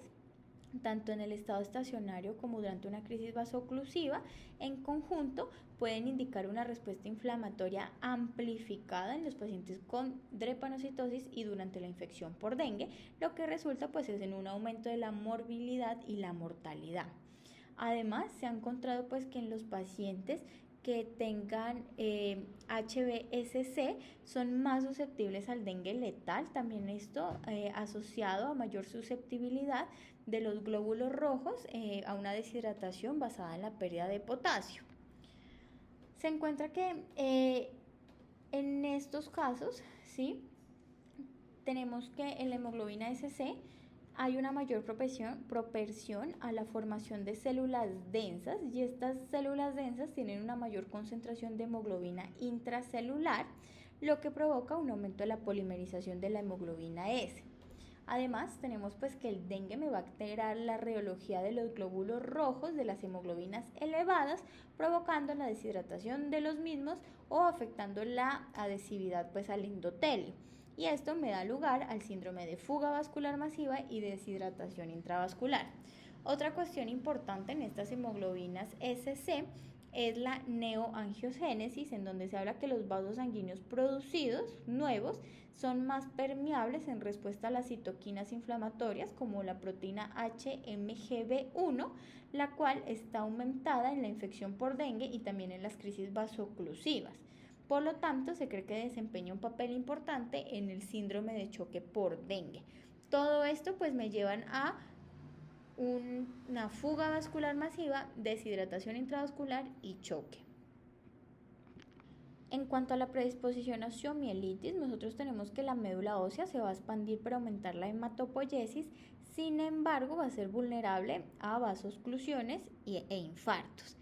tanto en el estado estacionario como durante una crisis vasoclusiva, en conjunto pueden indicar una respuesta inflamatoria amplificada en los pacientes con drepanocitosis y durante la infección por dengue, lo que resulta pues es en un aumento de la morbilidad y la mortalidad. Además, se ha encontrado pues que en los pacientes que tengan HBsC son más susceptibles al dengue letal. También esto asociado a mayor susceptibilidad de los glóbulos rojos a una deshidratación basada en la pérdida de potasio. Se encuentra que en estos casos, ¿sí?, tenemos que en la hemoglobina SC hay una mayor propensión a la formación de células densas, y estas células densas tienen una mayor concentración de hemoglobina intracelular, lo que provoca un aumento de la polimerización de la hemoglobina S. Además, tenemos pues que el dengue me va a alterar la rheología de los glóbulos rojos de las hemoglobinas elevadas, provocando la deshidratación de los mismos o afectando la adhesividad pues al endotelio. Y esto me da lugar al síndrome de fuga vascular masiva y deshidratación intravascular. Otra cuestión importante en estas hemoglobinas SC es la neoangiogénesis, en donde se habla que los vasos sanguíneos producidos nuevos son más permeables en respuesta a las citoquinas inflamatorias como la proteína HMGB1, la cual está aumentada en la infección por dengue y también en las crisis vasoclusivas. Por lo tanto, se cree que desempeña un papel importante en el síndrome de choque por dengue. Todo esto pues me llevan a una fuga vascular masiva, deshidratación intravascular y choque. En cuanto a la predisposición a osteomielitis, nosotros tenemos que la médula ósea se va a expandir para aumentar la hematopoiesis, sin embargo va a ser vulnerable a vasoclusiones e infartos.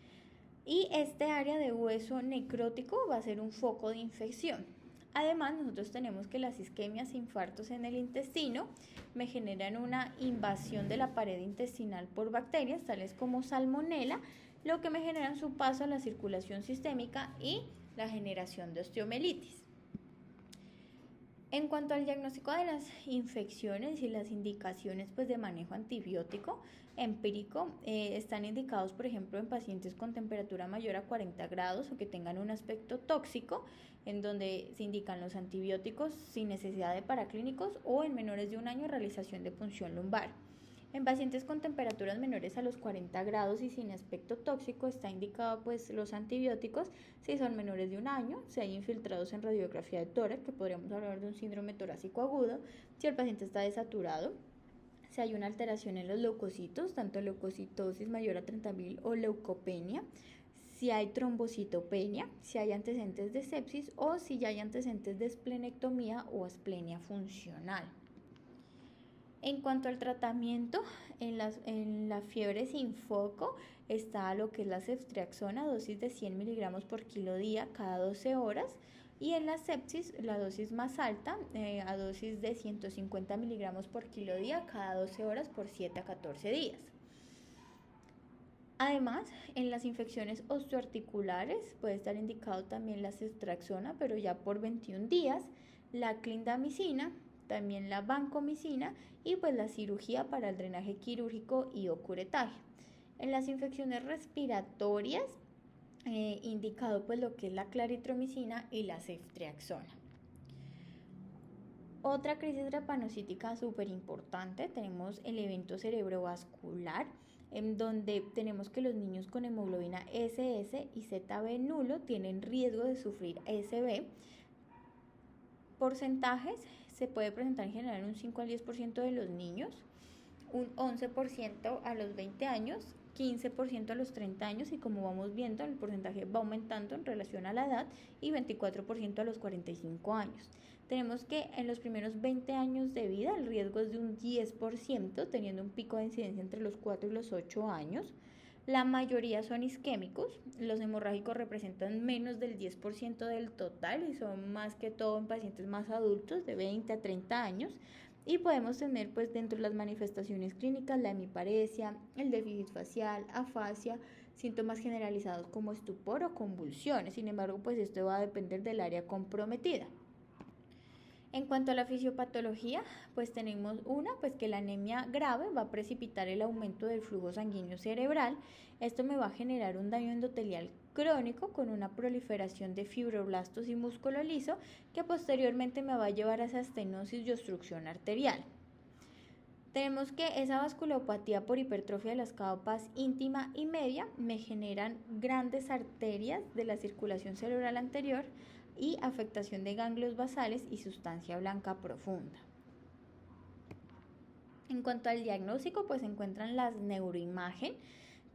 Y este área de hueso necrótico va a ser un foco de infección. Además, nosotros tenemos que las isquemias e infartos en el intestino me generan una invasión de la pared intestinal por bacterias tales como salmonela, lo que me generan su paso a la circulación sistémica y la generación de osteomielitis. En cuanto al diagnóstico de las infecciones y las indicaciones pues, de manejo antibiótico empírico, están indicados, por ejemplo, en pacientes con temperatura mayor a 40 grados o que tengan un aspecto tóxico, en donde se indican los antibióticos sin necesidad de paraclínicos, o en menores de un año realización de punción lumbar. En pacientes con temperaturas menores a los 40 grados y sin aspecto tóxico está indicado pues los antibióticos si son menores de un año, si hay infiltrados en radiografía de tórax, que podríamos hablar de un síndrome torácico agudo, si el paciente está desaturado, si hay una alteración en los leucocitos, tanto leucocitosis mayor a 30.000 o leucopenia, si hay trombocitopenia, si hay antecedentes de sepsis o si ya hay antecedentes de esplenectomía o asplenia funcional. En cuanto al tratamiento, en la fiebre sin foco está lo que es la ceftriaxona, dosis de 100 miligramos por kilo día cada 12 horas. Y en la sepsis, la dosis más alta, a dosis de 150 miligramos por kilo día cada 12 horas por 7 a 14 días. Además, en las infecciones osteoarticulares puede estar indicado también la ceftriaxona, pero ya por 21 días, la clindamicina, también la vancomicina y pues la cirugía para el drenaje quirúrgico y o curetaje. En las infecciones respiratorias, indicado pues lo que es la claritromicina y la ceftriaxona. Otra crisis drepanocítica súper importante, tenemos el evento cerebrovascular, en donde tenemos que los niños con hemoglobina SS y ZB nulo tienen riesgo de sufrir ASB. Porcentajes: se puede presentar en general un 5 al 10% de los niños, un 11% a los 20 años, 15% a los 30 años y, como vamos viendo, el porcentaje va aumentando en relación a la edad, y 24% a los 45 años. Tenemos que en los primeros 20 años de vida el riesgo es de un 10%, teniendo un pico de incidencia entre los 4 y los 8 años. La mayoría son isquémicos, los hemorrágicos representan menos del 10% del total y son más que todo en pacientes más adultos de 20 a 30 años. Y podemos tener pues dentro de las manifestaciones clínicas la hemiparesia, el déficit facial, afasia, síntomas generalizados como estupor o convulsiones. Sin embargo, pues esto va a depender del área comprometida. En cuanto a la fisiopatología, pues tenemos pues que la anemia grave va a precipitar el aumento del flujo sanguíneo cerebral. Esto me va a generar un daño endotelial crónico con una proliferación de fibroblastos y músculo liso, que posteriormente me va a llevar a esa estenosis y obstrucción arterial. Tenemos que esa vasculopatía por hipertrofia de las capas íntima y media me generan grandes arterias de la circulación cerebral anterior y afectación de ganglios basales y sustancia blanca profunda. En cuanto al diagnóstico, pues se encuentran las neuroimagen,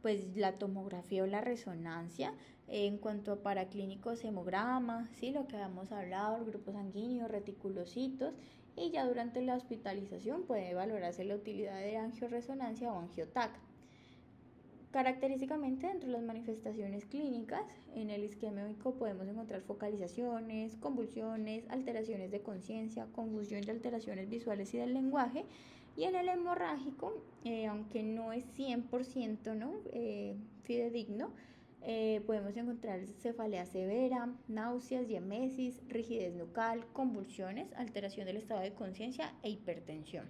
pues la tomografía o la resonancia. En cuanto a paraclínicos, hemograma, ¿sí? Lo que habíamos hablado, el grupo sanguíneo, reticulocitos, y ya durante la hospitalización puede valorarse la utilidad de angioresonancia o angiotac. Característicamente, dentro de las manifestaciones clínicas, en el isquémico podemos encontrar focalizaciones, convulsiones, alteraciones de conciencia, confusión y alteraciones visuales y del lenguaje. Y en el hemorrágico, aunque no es 100% ¿no? Fidedigno, podemos encontrar cefalea severa, náuseas y emesis, rigidez nucal, convulsiones, alteración del estado de conciencia e hipertensión.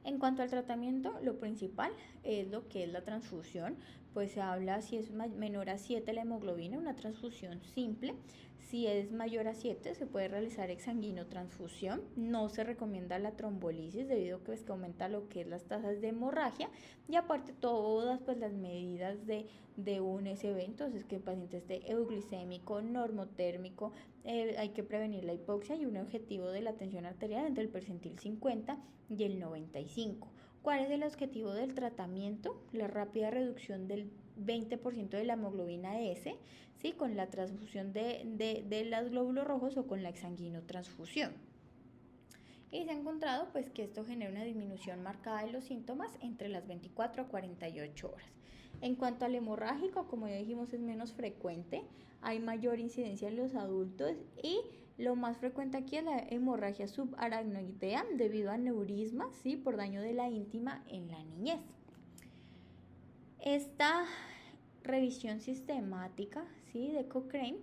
En cuanto al tratamiento, lo principal es lo que es la transfusión, pues se habla si es menor a 7 la hemoglobina, una transfusión simple. Si es mayor a 7 se puede realizar exsanguinotransfusión. No se recomienda la trombolisis debido a que, pues, que aumenta lo que es las tasas de hemorragia y aparte todas pues, las medidas de un SB, entonces que el paciente esté euglicémico, normotérmico, hay que prevenir la hipoxia y un objetivo de la tensión arterial entre el percentil 50 y el 95. ¿Cuál es el objetivo del tratamiento? La rápida reducción del 20% de la hemoglobina S, ¿sí? Con la transfusión de los glóbulos rojos o con la exsanguinotransfusión. Y se ha encontrado pues, que esto genera una disminución marcada de los síntomas entre las 24 a 48 horas. En cuanto al hemorrágico, como ya dijimos, es menos frecuente, hay mayor incidencia en los adultos y lo más frecuente aquí es la hemorragia subaracnoidea debido a aneurisma, ¿sí? Por daño de la íntima en la niñez. Esta revisión sistemática, ¿sí? De Cochrane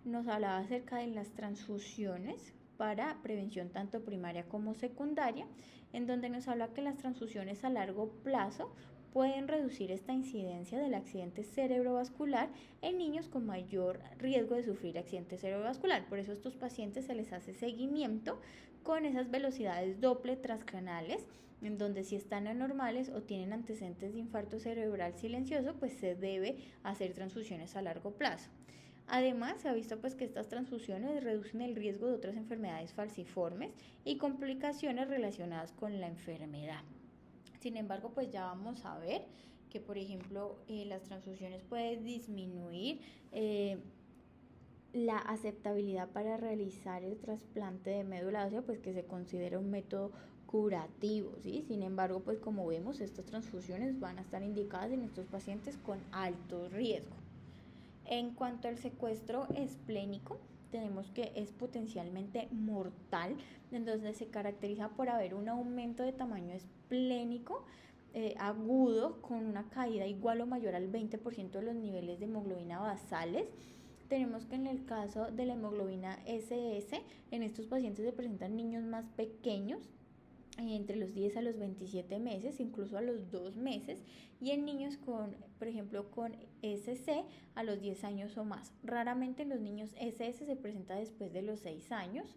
nos hablaba acerca de las transfusiones para prevención tanto primaria como secundaria, en donde nos habla que las transfusiones a largo plazo pueden reducir esta incidencia del accidente cerebrovascular en niños con mayor riesgo de sufrir accidente cerebrovascular. Por eso a estos pacientes se les hace seguimiento con esas velocidades Doppler transcraniales, en donde si están anormales o tienen antecedentes de infarto cerebral silencioso, pues se debe hacer transfusiones a largo plazo. Además, se ha visto pues que estas transfusiones reducen el riesgo de otras enfermedades falciformes y complicaciones relacionadas con la enfermedad. Sin embargo, pues ya vamos a ver que, por ejemplo, las transfusiones pueden disminuir la aceptabilidad para realizar el trasplante de médula ósea, pues que se considera un método curativo, ¿sí? Sin embargo, pues como vemos, estas transfusiones van a estar indicadas en estos pacientes con alto riesgo. En cuanto al secuestro esplénico, tenemos que es potencialmente mortal, en donde se caracteriza por haber un aumento de tamaño esplénico agudo con una caída igual o mayor al 20% de los niveles de hemoglobina basales. Tenemos que en el caso de la hemoglobina SS, en estos pacientes se presentan niños más pequeños, entre los 10 a los 27 meses, incluso a los 2 meses, y en niños con, por ejemplo, con SC a los 10 años o más. Raramente en los niños SS se presenta después de los 6 años.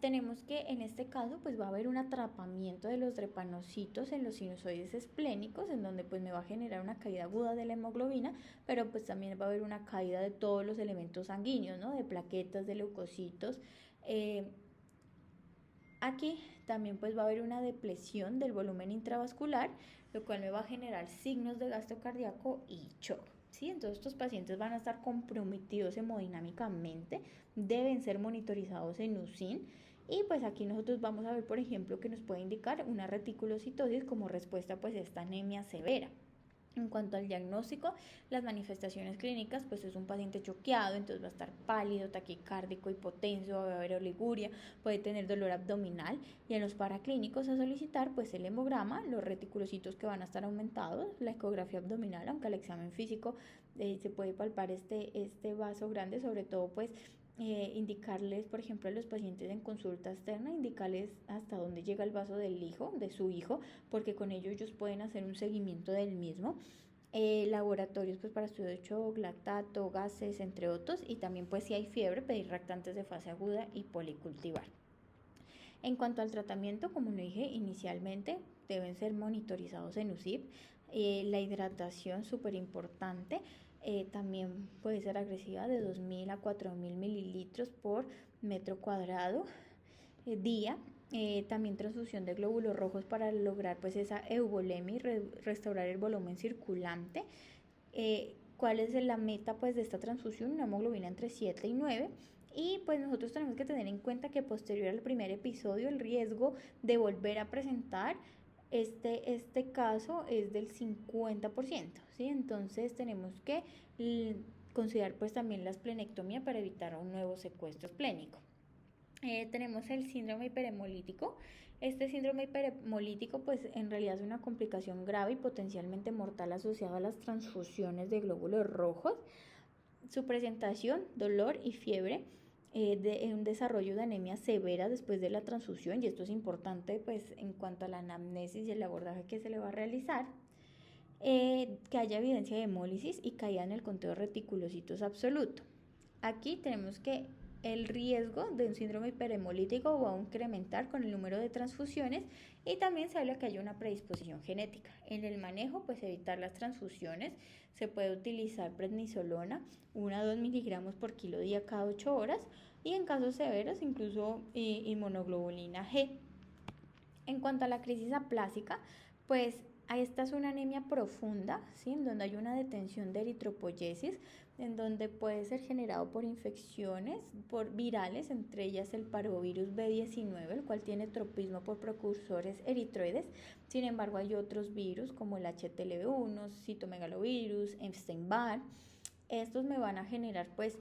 Tenemos que en este caso pues va a haber un atrapamiento de los drepanocitos en los sinusoides esplénicos, en donde pues me va a generar una caída aguda de la hemoglobina, pero pues también va a haber una caída de todos los elementos sanguíneos, ¿no? De plaquetas, de leucocitos. Aquí también pues va a haber una depresión del volumen intravascular, lo cual me va a generar signos de gasto cardíaco y shock. ¿Sí? Entonces estos pacientes van a estar comprometidos hemodinámicamente, deben ser monitorizados en USIN y pues aquí nosotros vamos a ver, por ejemplo, que nos puede indicar una reticulocitosis como respuesta pues a esta anemia severa. En cuanto al diagnóstico, las manifestaciones clínicas, pues es un paciente choqueado, entonces va a estar pálido, taquicárdico, hipotenso, va a haber oliguria, puede tener dolor abdominal y en los paraclínicos a solicitar pues el hemograma, los reticulocitos que van a estar aumentados, la ecografía abdominal, aunque al examen físico se puede palpar este vaso grande, sobre todo pues indicarles, por ejemplo, a los pacientes en consulta externa, indicarles hasta dónde llega el vaso del hijo, de su hijo, porque con ello ellos pueden hacer un seguimiento del mismo. Laboratorios pues para estudio de shock, lactato, gases, entre otros, y también pues si hay fiebre, pedir lactantes de fase aguda y policultivar. En cuanto al tratamiento, como lo dije inicialmente, deben ser monitorizados en UCIP. La hidratación, súper importante, también puede ser agresiva de 2.000 a 4.000 mililitros por metro cuadrado día. También transfusión de glóbulos rojos para lograr pues esa euvolemia y restaurar el volumen circulante. ¿Cuál es la meta pues de esta transfusión? Una hemoglobina entre 7 y 9. Y pues nosotros tenemos que tener en cuenta que posterior al primer episodio el riesgo de volver a presentar este caso es del 50%, ¿sí? Entonces tenemos que considerar pues también la esplenectomía para evitar un nuevo secuestro esplénico. Tenemos el síndrome hiperhemolítico. Este síndrome hiperhemolítico pues en realidad es una complicación grave y potencialmente mortal asociada a las transfusiones de glóbulos rojos. Su presentación, dolor y fiebre, un desarrollo de anemia severa después de la transfusión, y esto es importante pues en cuanto a la anamnesis y el abordaje que se le va a realizar. Que haya evidencia de hemólisis y caída en el conteo de reticulocitos absoluto. Aquí tenemos que el riesgo de un síndrome hiperhemolítico va a incrementar con el número de transfusiones, y también se habla que hay una predisposición genética. En el manejo, pues evitar las transfusiones, se puede utilizar prednisolona, 1 a 2 miligramos por kilo día cada 8 horas, y en casos severos incluso inmunoglobulina G. En cuanto a la crisis aplásica, pues esta es una anemia profunda, ¿sí? En donde hay una detención de eritropoyesis, en donde puede ser generado por infecciones por virales, entre ellas el parvovirus B19, el cual tiene tropismo por precursores eritroides. Sin embargo, hay otros virus como el HTLV1, citomegalovirus, Epstein-Barr. Estos me van a generar pues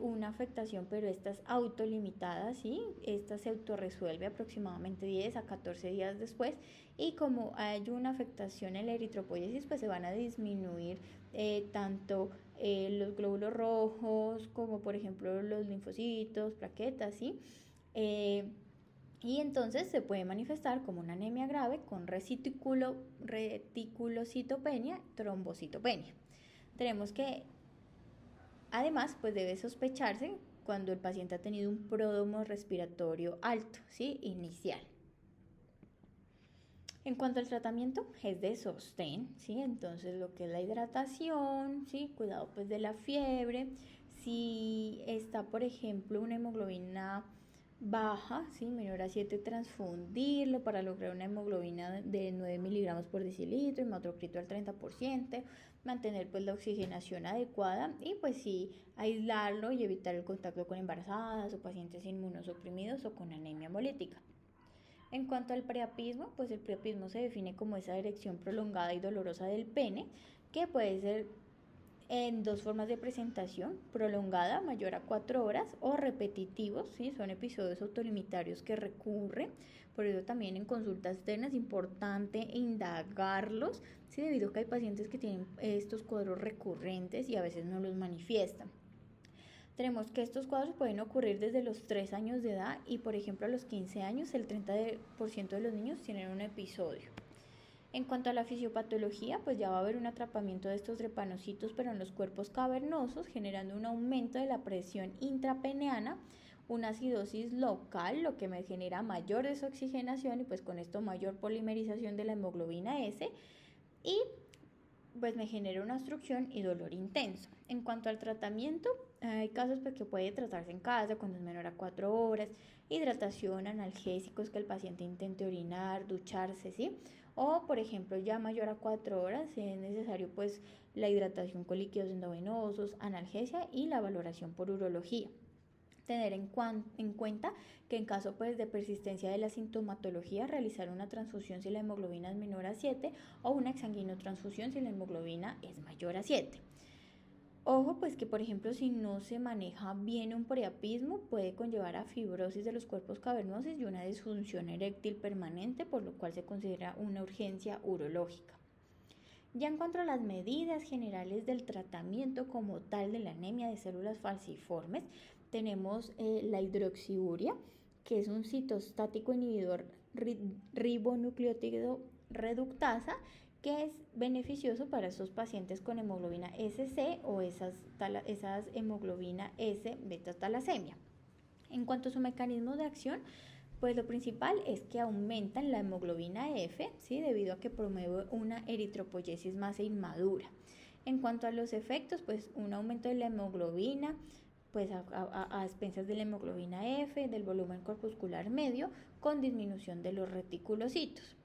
una afectación, pero esta es autolimitada, ¿sí? Esta se autorresuelve aproximadamente 10 a 14 días después, y como hay una afectación en la eritropoyesis, pues se van a disminuir tanto los glóbulos rojos como por ejemplo los linfocitos, plaquetas, ¿sí? Y entonces se puede manifestar como una anemia grave con reticulocitopenia, trombocitopenia. Tenemos que además, pues debe sospecharse cuando el paciente ha tenido un pródromo respiratorio alto, ¿sí? Inicial. En cuanto al tratamiento, es de sostén, ¿sí? Entonces, lo que es la hidratación, ¿sí? Cuidado pues de la fiebre. Si está, por ejemplo, una hemoglobina baja, ¿sí? Menor a 7, transfundirlo para lograr una hemoglobina de 9 miligramos por decilitro, hematocrito al 30%, mantener pues la oxigenación adecuada, y pues sí, aislarlo y evitar el contacto con embarazadas o pacientes inmunosuprimidos o con anemia hemolítica. En cuanto al priapismo, pues el priapismo se define como esa erección prolongada y dolorosa del pene, que puede ser en dos formas de presentación: prolongada, mayor a 4 horas, o repetitivos, ¿sí? Son episodios autolimitarios que recurren. Por eso también en consultas externas es importante indagarlos, ¿sí? Debido a que hay pacientes que tienen estos cuadros recurrentes y a veces no los manifiestan. Tenemos que estos cuadros pueden ocurrir desde los 3 años de edad, y por ejemplo a los 15 años el 30% de los niños tienen un episodio. En cuanto a la fisiopatología, pues ya va a haber un atrapamiento de estos drepanocitos, pero en los cuerpos cavernosos, generando un aumento de la presión intrapeneana, una acidosis local, lo que me genera mayor desoxigenación y pues con esto mayor polimerización de la hemoglobina S, y pues me genera una obstrucción y dolor intenso. En cuanto al tratamiento, hay casos pues, que puede tratarse en casa cuando es menor a 4 horas, hidratación, analgésicos, que el paciente intente orinar, ducharse, ¿sí? O por ejemplo ya mayor a 4 horas, si es necesario pues la hidratación con líquidos endovenosos, analgesia y la valoración por urología. Tener en cuenta que en caso pues de persistencia de la sintomatología, realizar una transfusión si la hemoglobina es menor a 7 o una exsanguinotransfusión si la hemoglobina es mayor a 7. Ojo pues que por ejemplo si no se maneja bien un priapismo, puede conllevar a fibrosis de los cuerpos cavernosos y una disfunción eréctil permanente, por lo cual se considera una urgencia urológica. Ya en cuanto a las medidas generales del tratamiento como tal de la anemia de células falciformes, tenemos la hidroxiuria, que es un citostático inhibidor ribonucleótido reductasa, que es beneficioso para esos pacientes con hemoglobina SC o esas hemoglobina S beta talasemia. En cuanto a su mecanismo de acción, Pues lo principal es que aumentan la hemoglobina F, ¿sí? Debido a que promueve una eritropoyesis más inmadura. En cuanto a los efectos, pues un aumento de la hemoglobina, pues a expensas de la hemoglobina F, del volumen corpuscular medio, con disminución de los reticulocitos.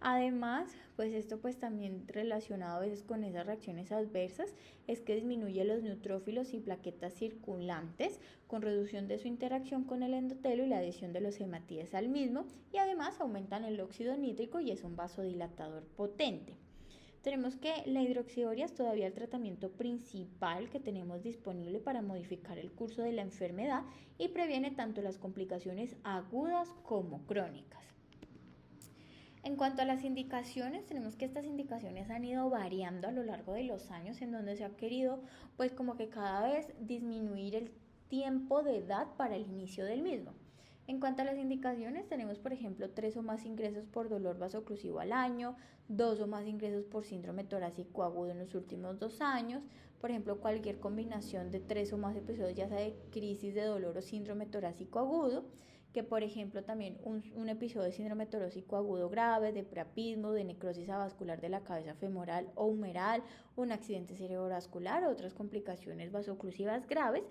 Además, pues esto pues también relacionado a veces con esas reacciones adversas es que disminuye los neutrófilos y plaquetas circulantes con reducción de su interacción con el endotelo y la adhesión de los hematíes al mismo, y además aumentan el óxido nítrico y es un vasodilatador potente. Tenemos que la hidroxiduria es todavía el tratamiento principal que tenemos disponible para modificar el curso de la enfermedad y previene tanto las complicaciones agudas como crónicas. En cuanto a las indicaciones, tenemos que estas indicaciones han ido variando a lo largo de los años, en donde se ha querido pues como que cada vez disminuir el tiempo de edad para el inicio del mismo. En cuanto a las indicaciones, tenemos por ejemplo 3 o más ingresos por dolor vasoclusivo al año, 2 o más ingresos por síndrome torácico agudo en los últimos 2 años, por ejemplo cualquier combinación de 3 o más episodios ya sea de crisis de dolor o síndrome torácico agudo, que por ejemplo también un episodio de síndrome torácico agudo grave, de priapismo, de necrosis avascular de la cabeza femoral o humeral, un accidente cerebrovascular o otras complicaciones vasoclusivas graves.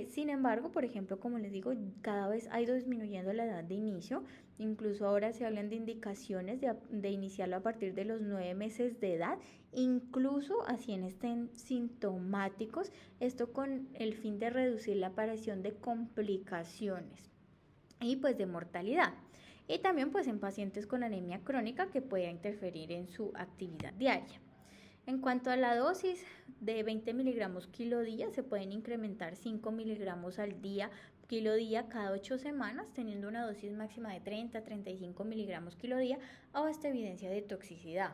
Sin embargo, por ejemplo, como les digo, cada vez ha ido disminuyendo la edad de inicio, incluso ahora se hablan de indicaciones de iniciarlo a partir de los 9 meses de edad, incluso así estén sintomáticos, esto con el fin de reducir la aparición de complicaciones y pues de mortalidad, y también pues en pacientes con anemia crónica que pueda interferir en su actividad diaria. En cuanto a la dosis de 20 miligramos kilo día, se pueden incrementar 5 miligramos al día kilo día cada 8 semanas, teniendo una dosis máxima de 30 a 35 miligramos kilo día o hasta evidencia de toxicidad.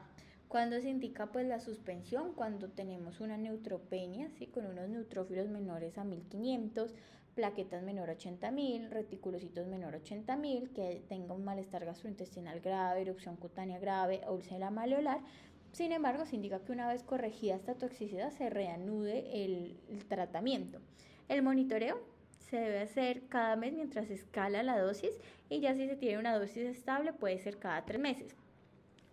Cuando se indica pues la suspensión, cuando tenemos una neutropenia, ¿sí? Con unos neutrófilos menores a 1500, plaquetas menor a 80.000, reticulocitos menor a 80.000, que tenga un malestar gastrointestinal grave, erupción cutánea grave o úlcera maleolar. Sin embargo, se indica que una vez corregida esta toxicidad se reanude el tratamiento. El monitoreo se debe hacer cada mes mientras se escala la dosis, y ya si se tiene una dosis estable puede ser cada 3 meses.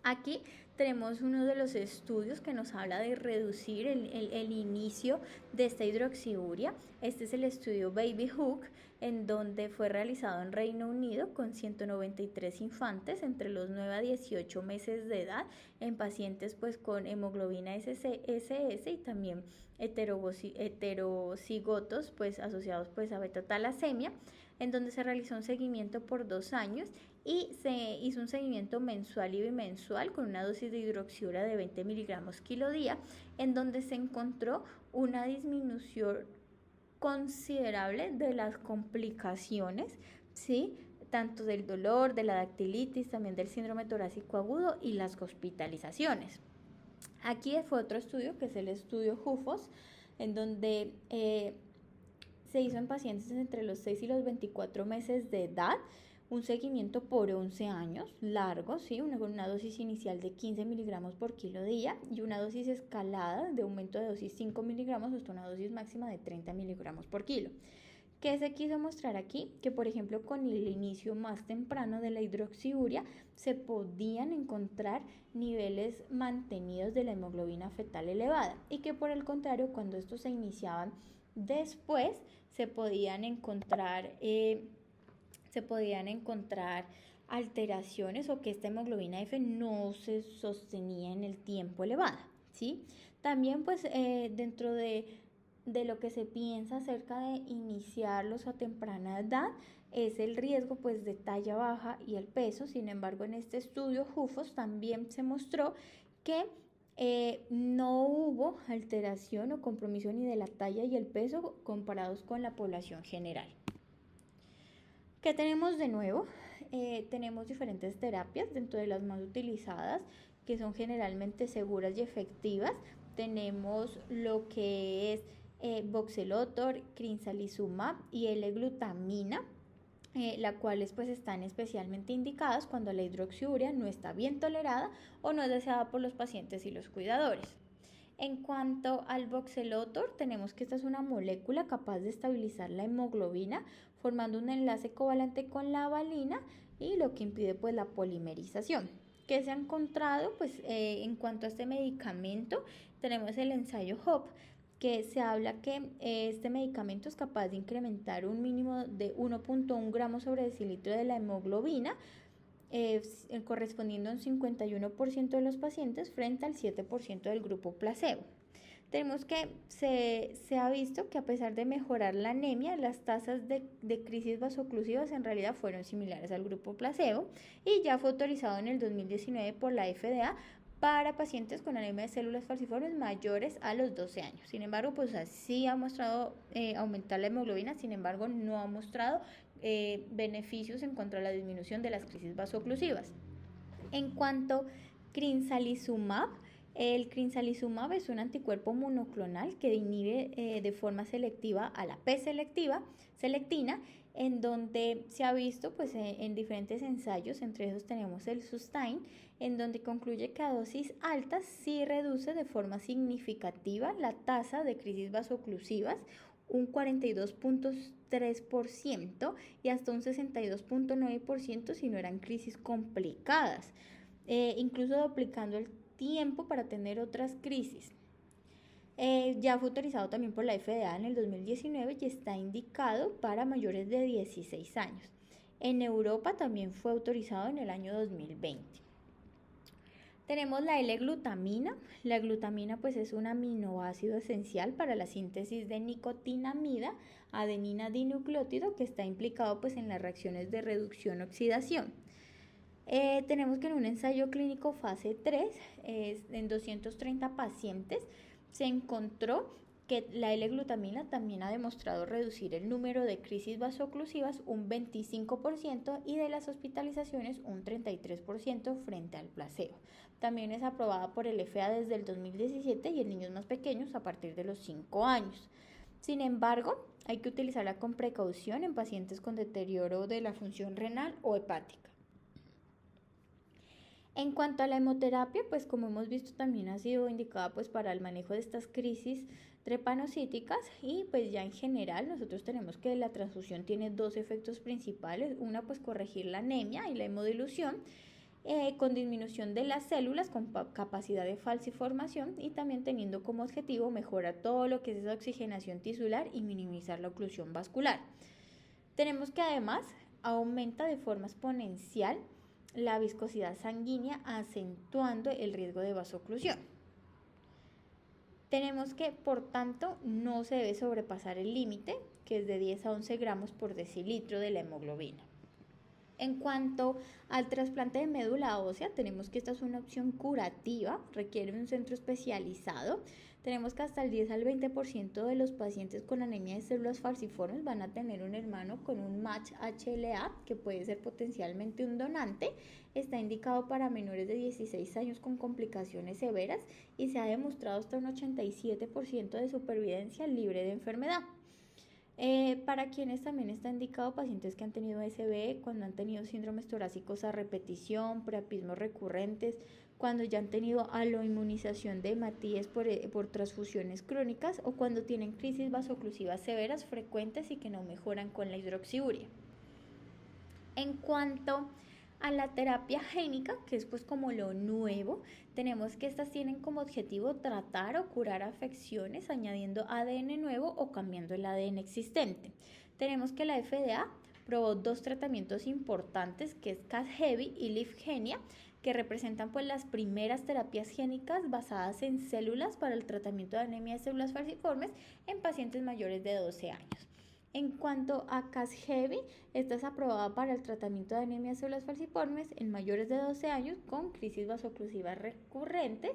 Aquí tenemos uno de los estudios que nos habla de reducir el inicio de esta hidroxiuria. Este es el estudio Baby Hook, en donde fue realizado en Reino Unido con 193 infantes entre los 9 a 18 meses de edad en pacientes pues con hemoglobina SS y también heterocigotos pues asociados pues a beta-talasemia, en donde se realizó un seguimiento por 2 años y se hizo un seguimiento mensual y bimensual con una dosis de hidroxiuria de 20 miligramos kilo día, en donde se encontró una disminución considerable de las complicaciones, ¿sí? Tanto del dolor, de la dactilitis, también del síndrome torácico agudo y las hospitalizaciones. Aquí fue otro estudio, que es el estudio HUFOS, en donde se hizo en pacientes entre los 6 y los 24 meses de edad, un seguimiento por 11 años, largo, ¿sí? Una dosis inicial de 15 miligramos por kilo día y una dosis escalada de aumento de dosis 5 miligramos hasta una dosis máxima de 30 miligramos por kilo. ¿Qué se quiso mostrar aquí? Que por ejemplo con el inicio más temprano de la hidroxiuria se podían encontrar niveles mantenidos de la hemoglobina fetal elevada, y que por el contrario cuando estos se iniciaban después se podían encontrar alteraciones, o que esta hemoglobina F no se sostenía en el tiempo elevada, ¿sí? También pues dentro de lo que se piensa acerca de iniciarlos a temprana edad es el riesgo pues de talla baja y el peso. Sin embargo, en este estudio HUFOS también se mostró que no hubo alteración o compromiso ni de la talla y el peso comparados con la población general. ¿Qué tenemos de nuevo? Tenemos diferentes terapias dentro de las más utilizadas, que son generalmente seguras y efectivas. Tenemos lo que es voxelotor, crinzalizumab y L-glutamina, las cuales pues están especialmente indicadas cuando la hidroxiuria no está bien tolerada o no es deseada por los pacientes y los cuidadores. En cuanto al voxelotor, tenemos que esta es una molécula capaz de estabilizar la hemoglobina, formando un enlace covalente con la valina y lo que impide pues la polimerización. ¿Qué se ha encontrado? Pues en cuanto a este medicamento, tenemos el ensayo HOPE, que se habla que este medicamento es capaz de incrementar un mínimo de 1.1 gramos sobre decilitro de la hemoglobina, correspondiendo a un 51% de los pacientes frente al 7% del grupo placebo. Tenemos que se ha visto que a pesar de mejorar la anemia, las tasas de crisis vasoclusivas en realidad fueron similares al grupo placebo y ya fue autorizado en el 2019 por la FDA para pacientes con anemia de células falciformes mayores a los 12 años. Sin embargo, pues sí ha mostrado aumentar la hemoglobina, sin embargo no ha mostrado beneficios en cuanto a la disminución de las crisis vasoclusivas. En cuanto a crinzalizumab, el crinzalizumab es un anticuerpo monoclonal que inhibe de forma selectiva a la P-selectina, en donde se ha visto pues, en diferentes ensayos, entre esos tenemos el SUSTAIN, en donde concluye que a dosis altas sí reduce de forma significativa la tasa de crisis vasoclusivas, un 42.3% y hasta un 62.9% si no eran crisis complicadas, incluso duplicando el tiempo para tener otras crisis. Ya fue autorizado también por la FDA en el 2019 y está indicado para mayores de 16 años. En Europa también fue autorizado en el año 2020. Tenemos la L-glutamina. La glutamina pues es un aminoácido esencial para la síntesis de nicotinamida, adenina dinucleótido, que está implicado pues en las reacciones de reducción-oxidación. Tenemos que en un ensayo clínico fase 3, en 230 pacientes, se encontró que la L-glutamina también ha demostrado reducir el número de crisis vasoclusivas un 25% y de las hospitalizaciones un 33% frente al placebo. También es aprobada por el FDA desde el 2017 y en niños más pequeños a partir de los 5 años. Sin embargo, hay que utilizarla con precaución en pacientes con deterioro de la función renal o hepática. En cuanto a la hemoterapia, pues como hemos visto también ha sido indicada pues para el manejo de estas crisis trepanocíticas y pues ya en general nosotros tenemos que la transfusión tiene dos efectos principales, una pues corregir la anemia y la hemodilución con disminución de las células con capacidad de falciformación y también teniendo como objetivo mejorar todo lo que es esa oxigenación tisular y minimizar la oclusión vascular. Tenemos que además aumenta de forma exponencial la viscosidad sanguínea, acentuando el riesgo de vasoclusión. Tenemos que, por tanto, no se debe sobrepasar el límite, que es de 10 a 11 gramos por decilitro de la hemoglobina. En cuanto al trasplante de médula ósea, tenemos que esta es una opción curativa, requiere un centro especializado. Tenemos que hasta el 10 al 20% de los pacientes con anemia de células falciformes van a tener un hermano con un match HLA, que puede ser potencialmente un donante. Está indicado para menores de 16 años con complicaciones severas y se ha demostrado hasta un 87% de supervivencia libre de enfermedad. Para quienes también está indicado pacientes que han tenido SB, cuando han tenido síndromes torácicos a repetición, priapismos recurrentes, cuando ya han tenido aloinmunización de hematíes por transfusiones crónicas o cuando tienen crisis vasoclusivas severas frecuentes y que no mejoran con la hidroxiuria. En cuanto a la terapia génica, que es pues como lo nuevo, tenemos que estas tienen como objetivo tratar o curar afecciones añadiendo ADN nuevo o cambiando el ADN existente. Tenemos que la FDA probó dos tratamientos importantes, que es Casgevy y Lyfgenia, que representan pues las primeras terapias génicas basadas en células para el tratamiento de anemia de células falciformes en pacientes mayores de 12 años. En cuanto a Casgevy, esta es aprobada para el tratamiento de anemia de células falciformes en mayores de 12 años con crisis vasoclusivas recurrentes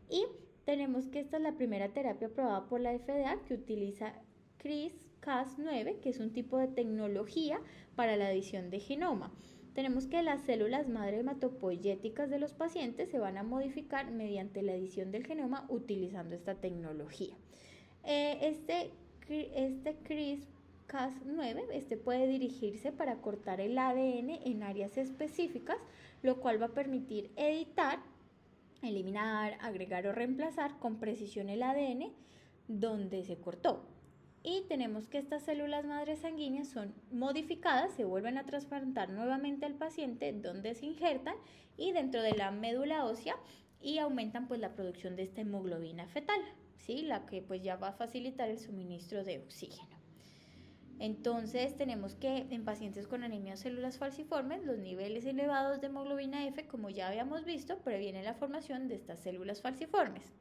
y tenemos que esta es la primera terapia aprobada por la FDA que utiliza CRISPR-Cas9, que es un tipo de tecnología para la edición de genoma. Tenemos que las células madre hematopoyéticas de los pacientes se van a modificar mediante la edición del genoma utilizando esta tecnología. Este CRISPR-Cas9 puede dirigirse para cortar el ADN en áreas específicas, lo cual va a permitir editar, eliminar, agregar o reemplazar con precisión el ADN donde se cortó. Y tenemos que estas células madres sanguíneas son modificadas, se vuelven a trasplantar nuevamente al paciente donde se injertan y dentro de la médula ósea y aumentan pues la producción de esta hemoglobina fetal, ¿sí? La que pues ya va a facilitar el suministro de oxígeno. Entonces tenemos que en pacientes con anemia o células falciformes, los niveles elevados de hemoglobina F, como ya habíamos visto, previenen la formación de estas células falciformes.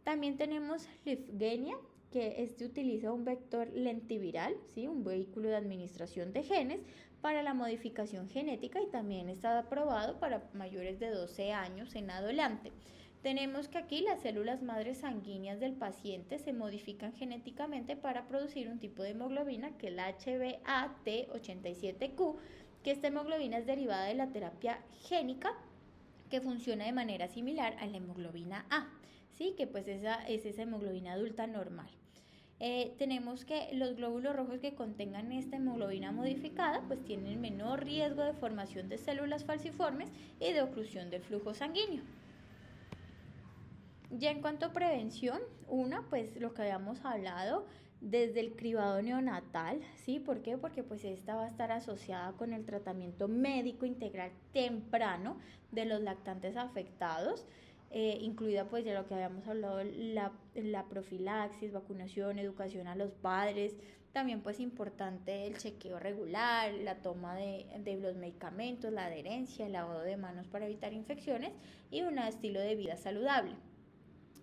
También tenemos lifgenia, que utiliza un vector lentiviral, ¿sí? Un vehículo de administración de genes para la modificación genética y también está aprobado para mayores de 12 años en adelante. Tenemos que aquí las células madres sanguíneas del paciente se modifican genéticamente para producir un tipo de hemoglobina que es la HbAT87Q, que esta hemoglobina es derivada de la terapia génica que funciona de manera similar a la hemoglobina A, ¿sí? Que pues esa es esa hemoglobina adulta normal. Tenemos que los glóbulos rojos que contengan esta hemoglobina modificada pues tienen menor riesgo de formación de células falciformes y de oclusión del flujo sanguíneo. Ya en cuanto a prevención, pues lo que habíamos hablado desde el cribado neonatal, ¿sí? ¿Por qué? Porque pues esta va a estar asociada con el tratamiento médico integral temprano de los lactantes afectados, incluida pues ya lo que habíamos hablado, la profilaxis, vacunación, educación a los padres, también pues importante el chequeo regular, la toma de los medicamentos, la adherencia, el lavado de manos para evitar infecciones y un estilo de vida saludable.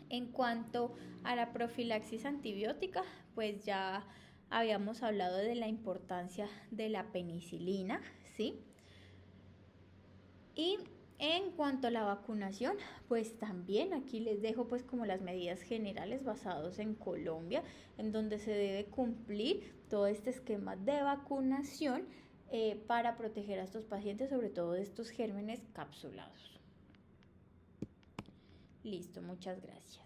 En cuanto a la profilaxis antibiótica, pues ya habíamos hablado de la importancia de la penicilina, ¿sí? Y en cuanto a la vacunación, pues también aquí les dejo pues como las medidas generales basados en Colombia, en donde se debe cumplir todo este esquema de vacunación para proteger a estos pacientes, sobre todo de estos gérmenes capsulados. Listo, muchas gracias.